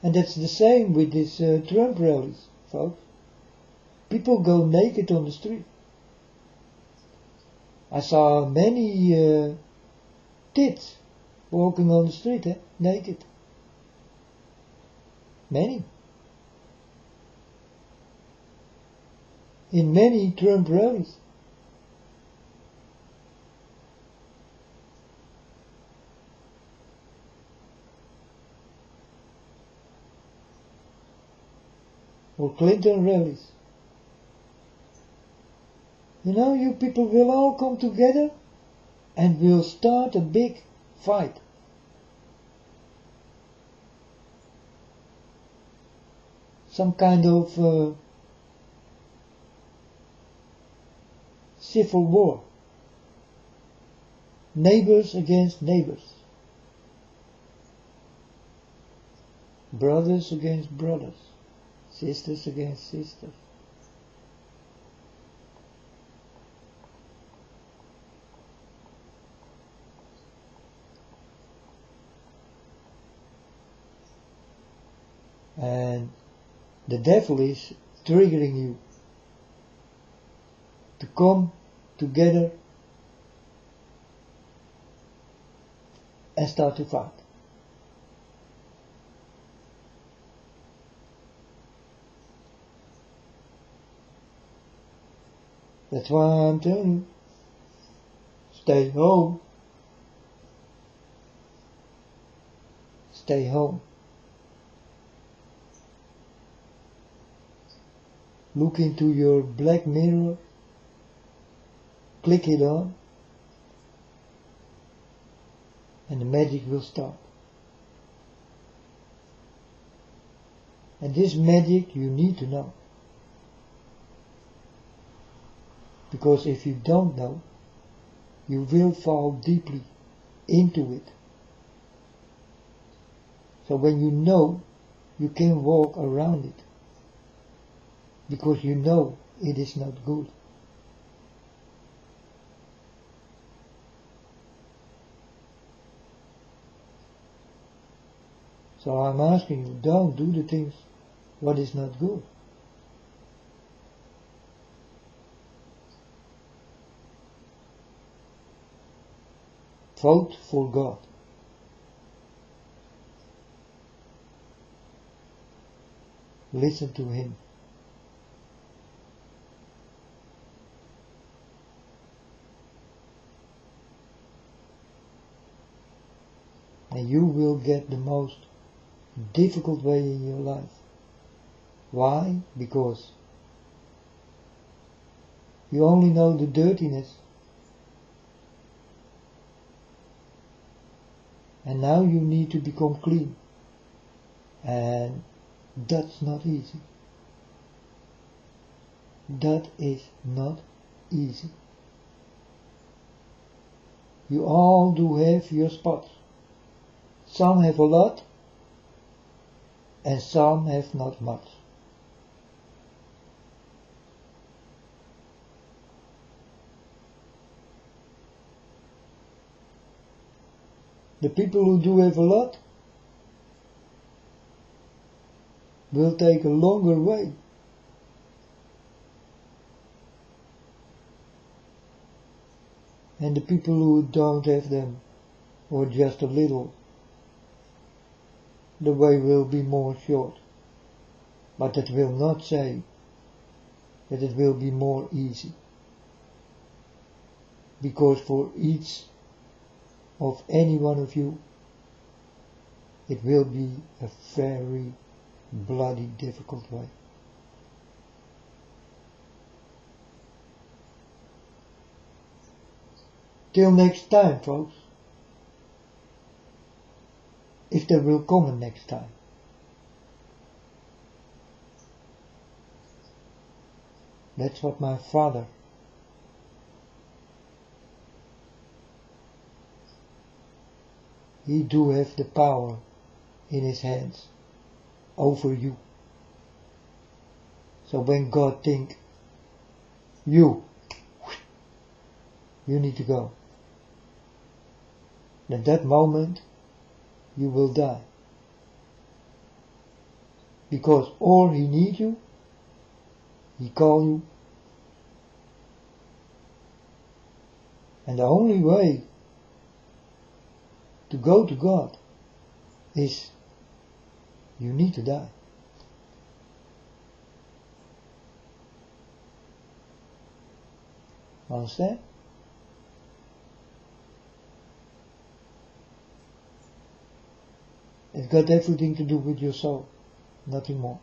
And that's the same with these Trump rallies, folks. People go naked on the street. I saw many tits walking on the street, naked. Many. In many Trump rallies. Or Clinton rallies. You know, you people will all come together and will start a big fight. Some kind of civil war. Neighbors against neighbors. Brothers against brothers. Sisters against sisters. And the devil is triggering you to come together and start to fight. That's why I'm telling you, stay home. Stay home. Look into your black mirror, click it on, and the magic will start. And this magic you need to know. Because if you don't know, you will fall deeply into it. So when you know, you can walk around it. Because you know it is not good. So I'm asking you, don't do the things what is not good. Vote for God. Listen to Him. And you will get the most difficult way in your life. Why? Because you only know the dirtiness. And now you need to become clean. And that's not easy. That is not easy. You all do have your spots. Some have a lot, and some have not much. The people who do have a lot will take a longer way. And the people who don't have them, or just a little, the way will be more short. But that will not say that it will be more easy. Because for each of any one of you, it will be a very bloody difficult way. Till next time, folks. If there will come a next time. That's what my father he do have the power in his hands over you. So when God think you need to go, at that moment you will die. Because or he need you, he call you, and the only way to go to God is you need to die. Understand? It's got everything to do with your soul, nothing more.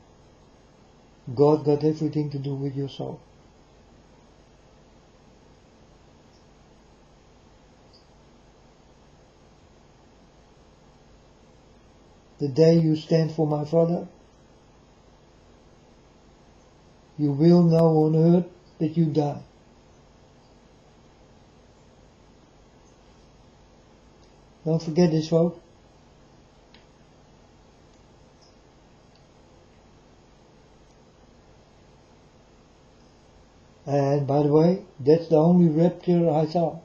God got everything to do with your soul. The day you stand for my Father, you will know on earth that you die. Don't forget this, folks. And by the way, that's the only rapture I saw.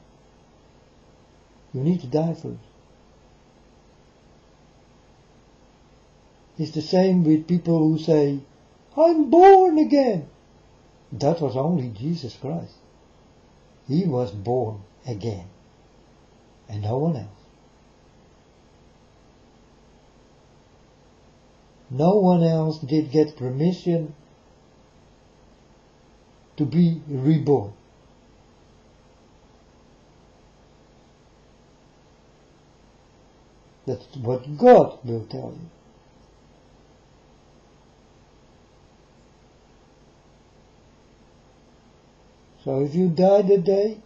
You need to die first. It's the same with people who say, I'm born again. That was only Jesus Christ. He was born again, and no one else. No one else did get permission to be reborn. That's what God will tell you. So if you die that day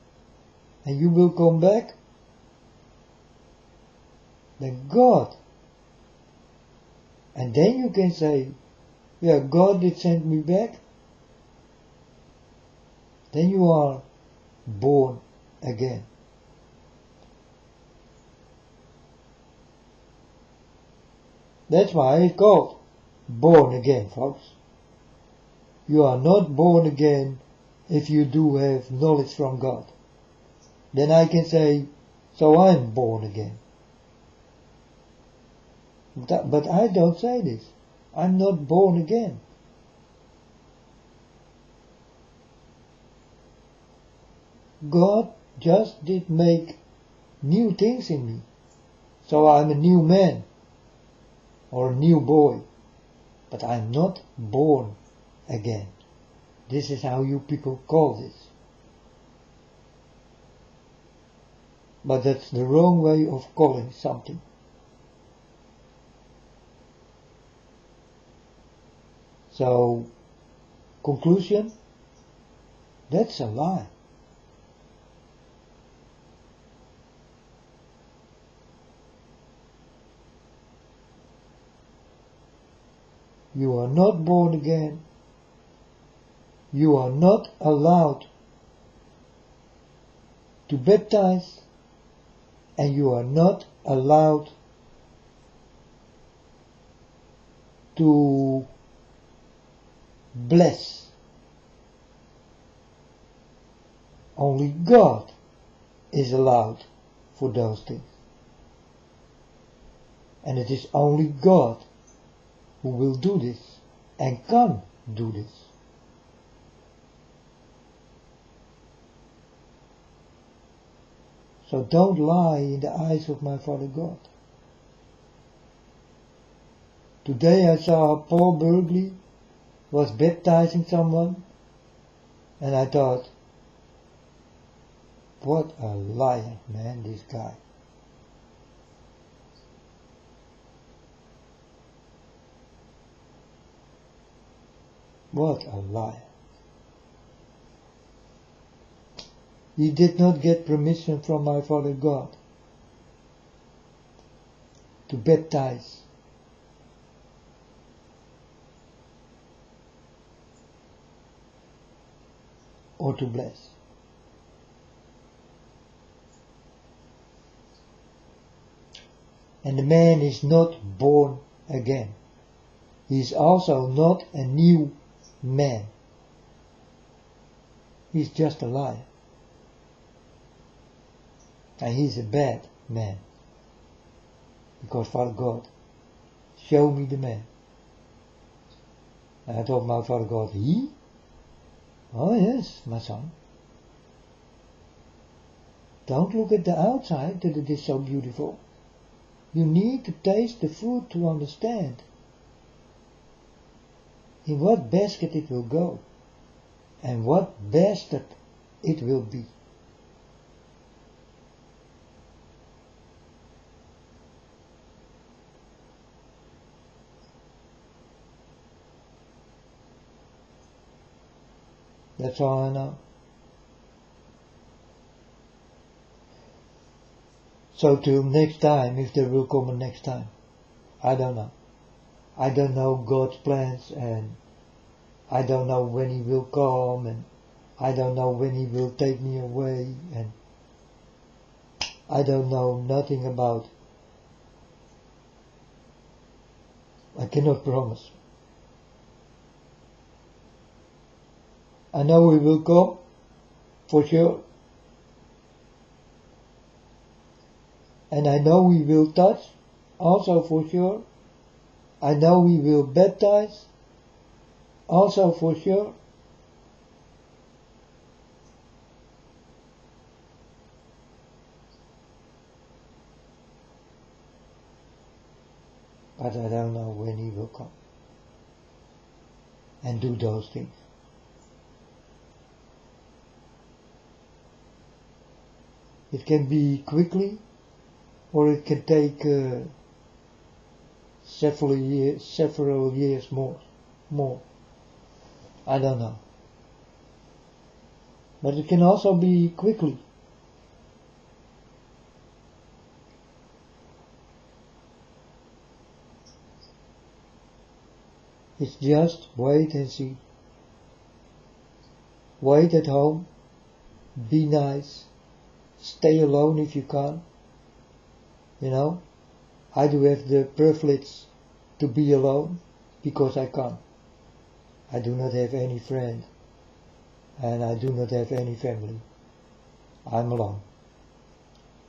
and you will come back, then God. And then you can say, yeah, God did send me back. Then you are born again. That's why it's called born again, folks. You are not born again if you do have knowledge from God. Then I can say, so I'm born again. But I don't say this. I'm not born again. God just did make new things in me. So I'm a new man or a new boy. But I'm not born again. This is how you people call this. But that's the wrong way of calling something. So, conclusion, that's a lie. You are not born again. You are not allowed to baptize, and you are not allowed to bless. Only God is allowed for those things. And it is only God who will do this and can do this. So don't lie in the eyes of my Father God. Today I saw Paul Burgley was baptizing someone, and I thought, what a liar, man, this guy. What a liar. He did not get permission from my Father God to baptize. Or to bless. And the man is not born again. He is also not a new man. He's just a liar. And he's a bad man. Because Father God, show me the man. And I told my Father God, he? Oh yes, my son. Don't look at the outside that it is so beautiful. You need to taste the fruit to understand in what basket it will go and what bastard it will be. That's all I know. So till next time, if there will come a next time, I don't know. I don't know God's plans, and I don't know when He will come, and I don't know when He will take me away, and I don't know nothing about. I cannot promise. I know He will come, for sure. And I know He will touch, also for sure. I know we will baptize, also for sure. But I don't know when he will come and do those things. It can be quickly, or it can take several years more. I don't know. But it can also be quickly. It's just wait and see. Wait at home. Be nice. Stay alone if you can. You know, I do have the privilege to be alone because I can. I do not have any friend and I do not have any family. I'm alone.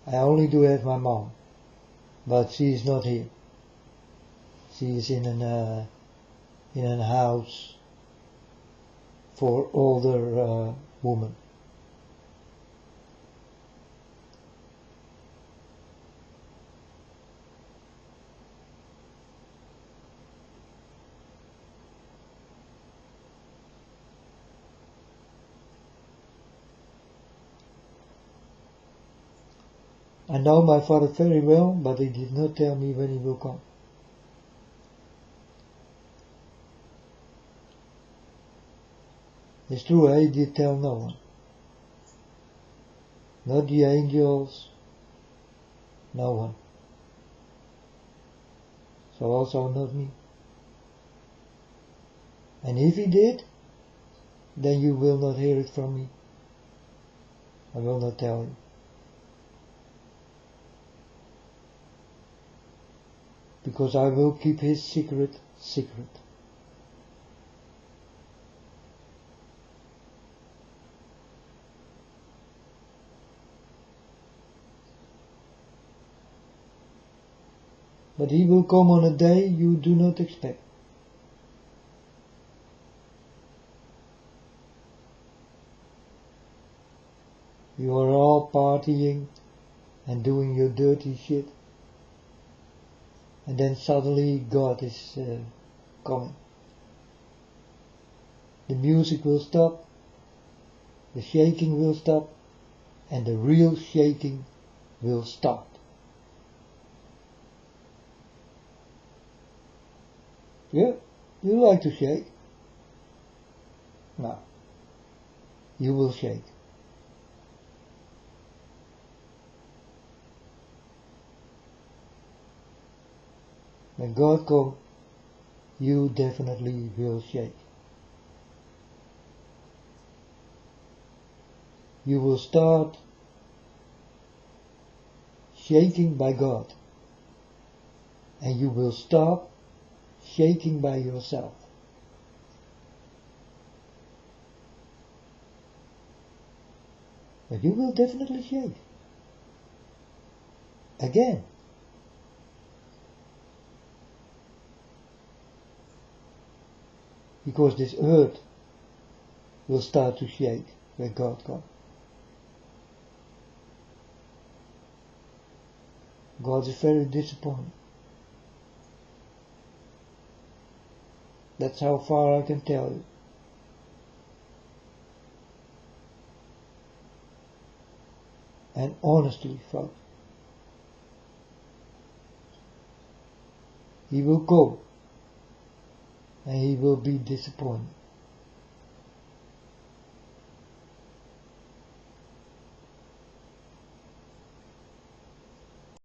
I only do have my mom, but she is not here. She is in a house for older women. I know my father very well, but he did not tell me when he will come. It's true, he did tell no one. Not the angels, no one. So also not me. And if he did, then you will not hear it from me. I will not tell you. Because I will keep his secret secret. But he will come on a day you do not expect. You are all partying and doing your dirty shit. And then suddenly God is coming. The music will stop, the shaking will stop, and the real shaking will start. Yeah, you like to shake? No, you will shake. When God comes, you definitely will shake. You will start shaking by God, and you will stop shaking by yourself. But you will definitely shake. Again. Because this earth will start to shake when God comes. God is very disappointed. That's how far I can tell you. And honestly, folks, he will go and he will be disappointed.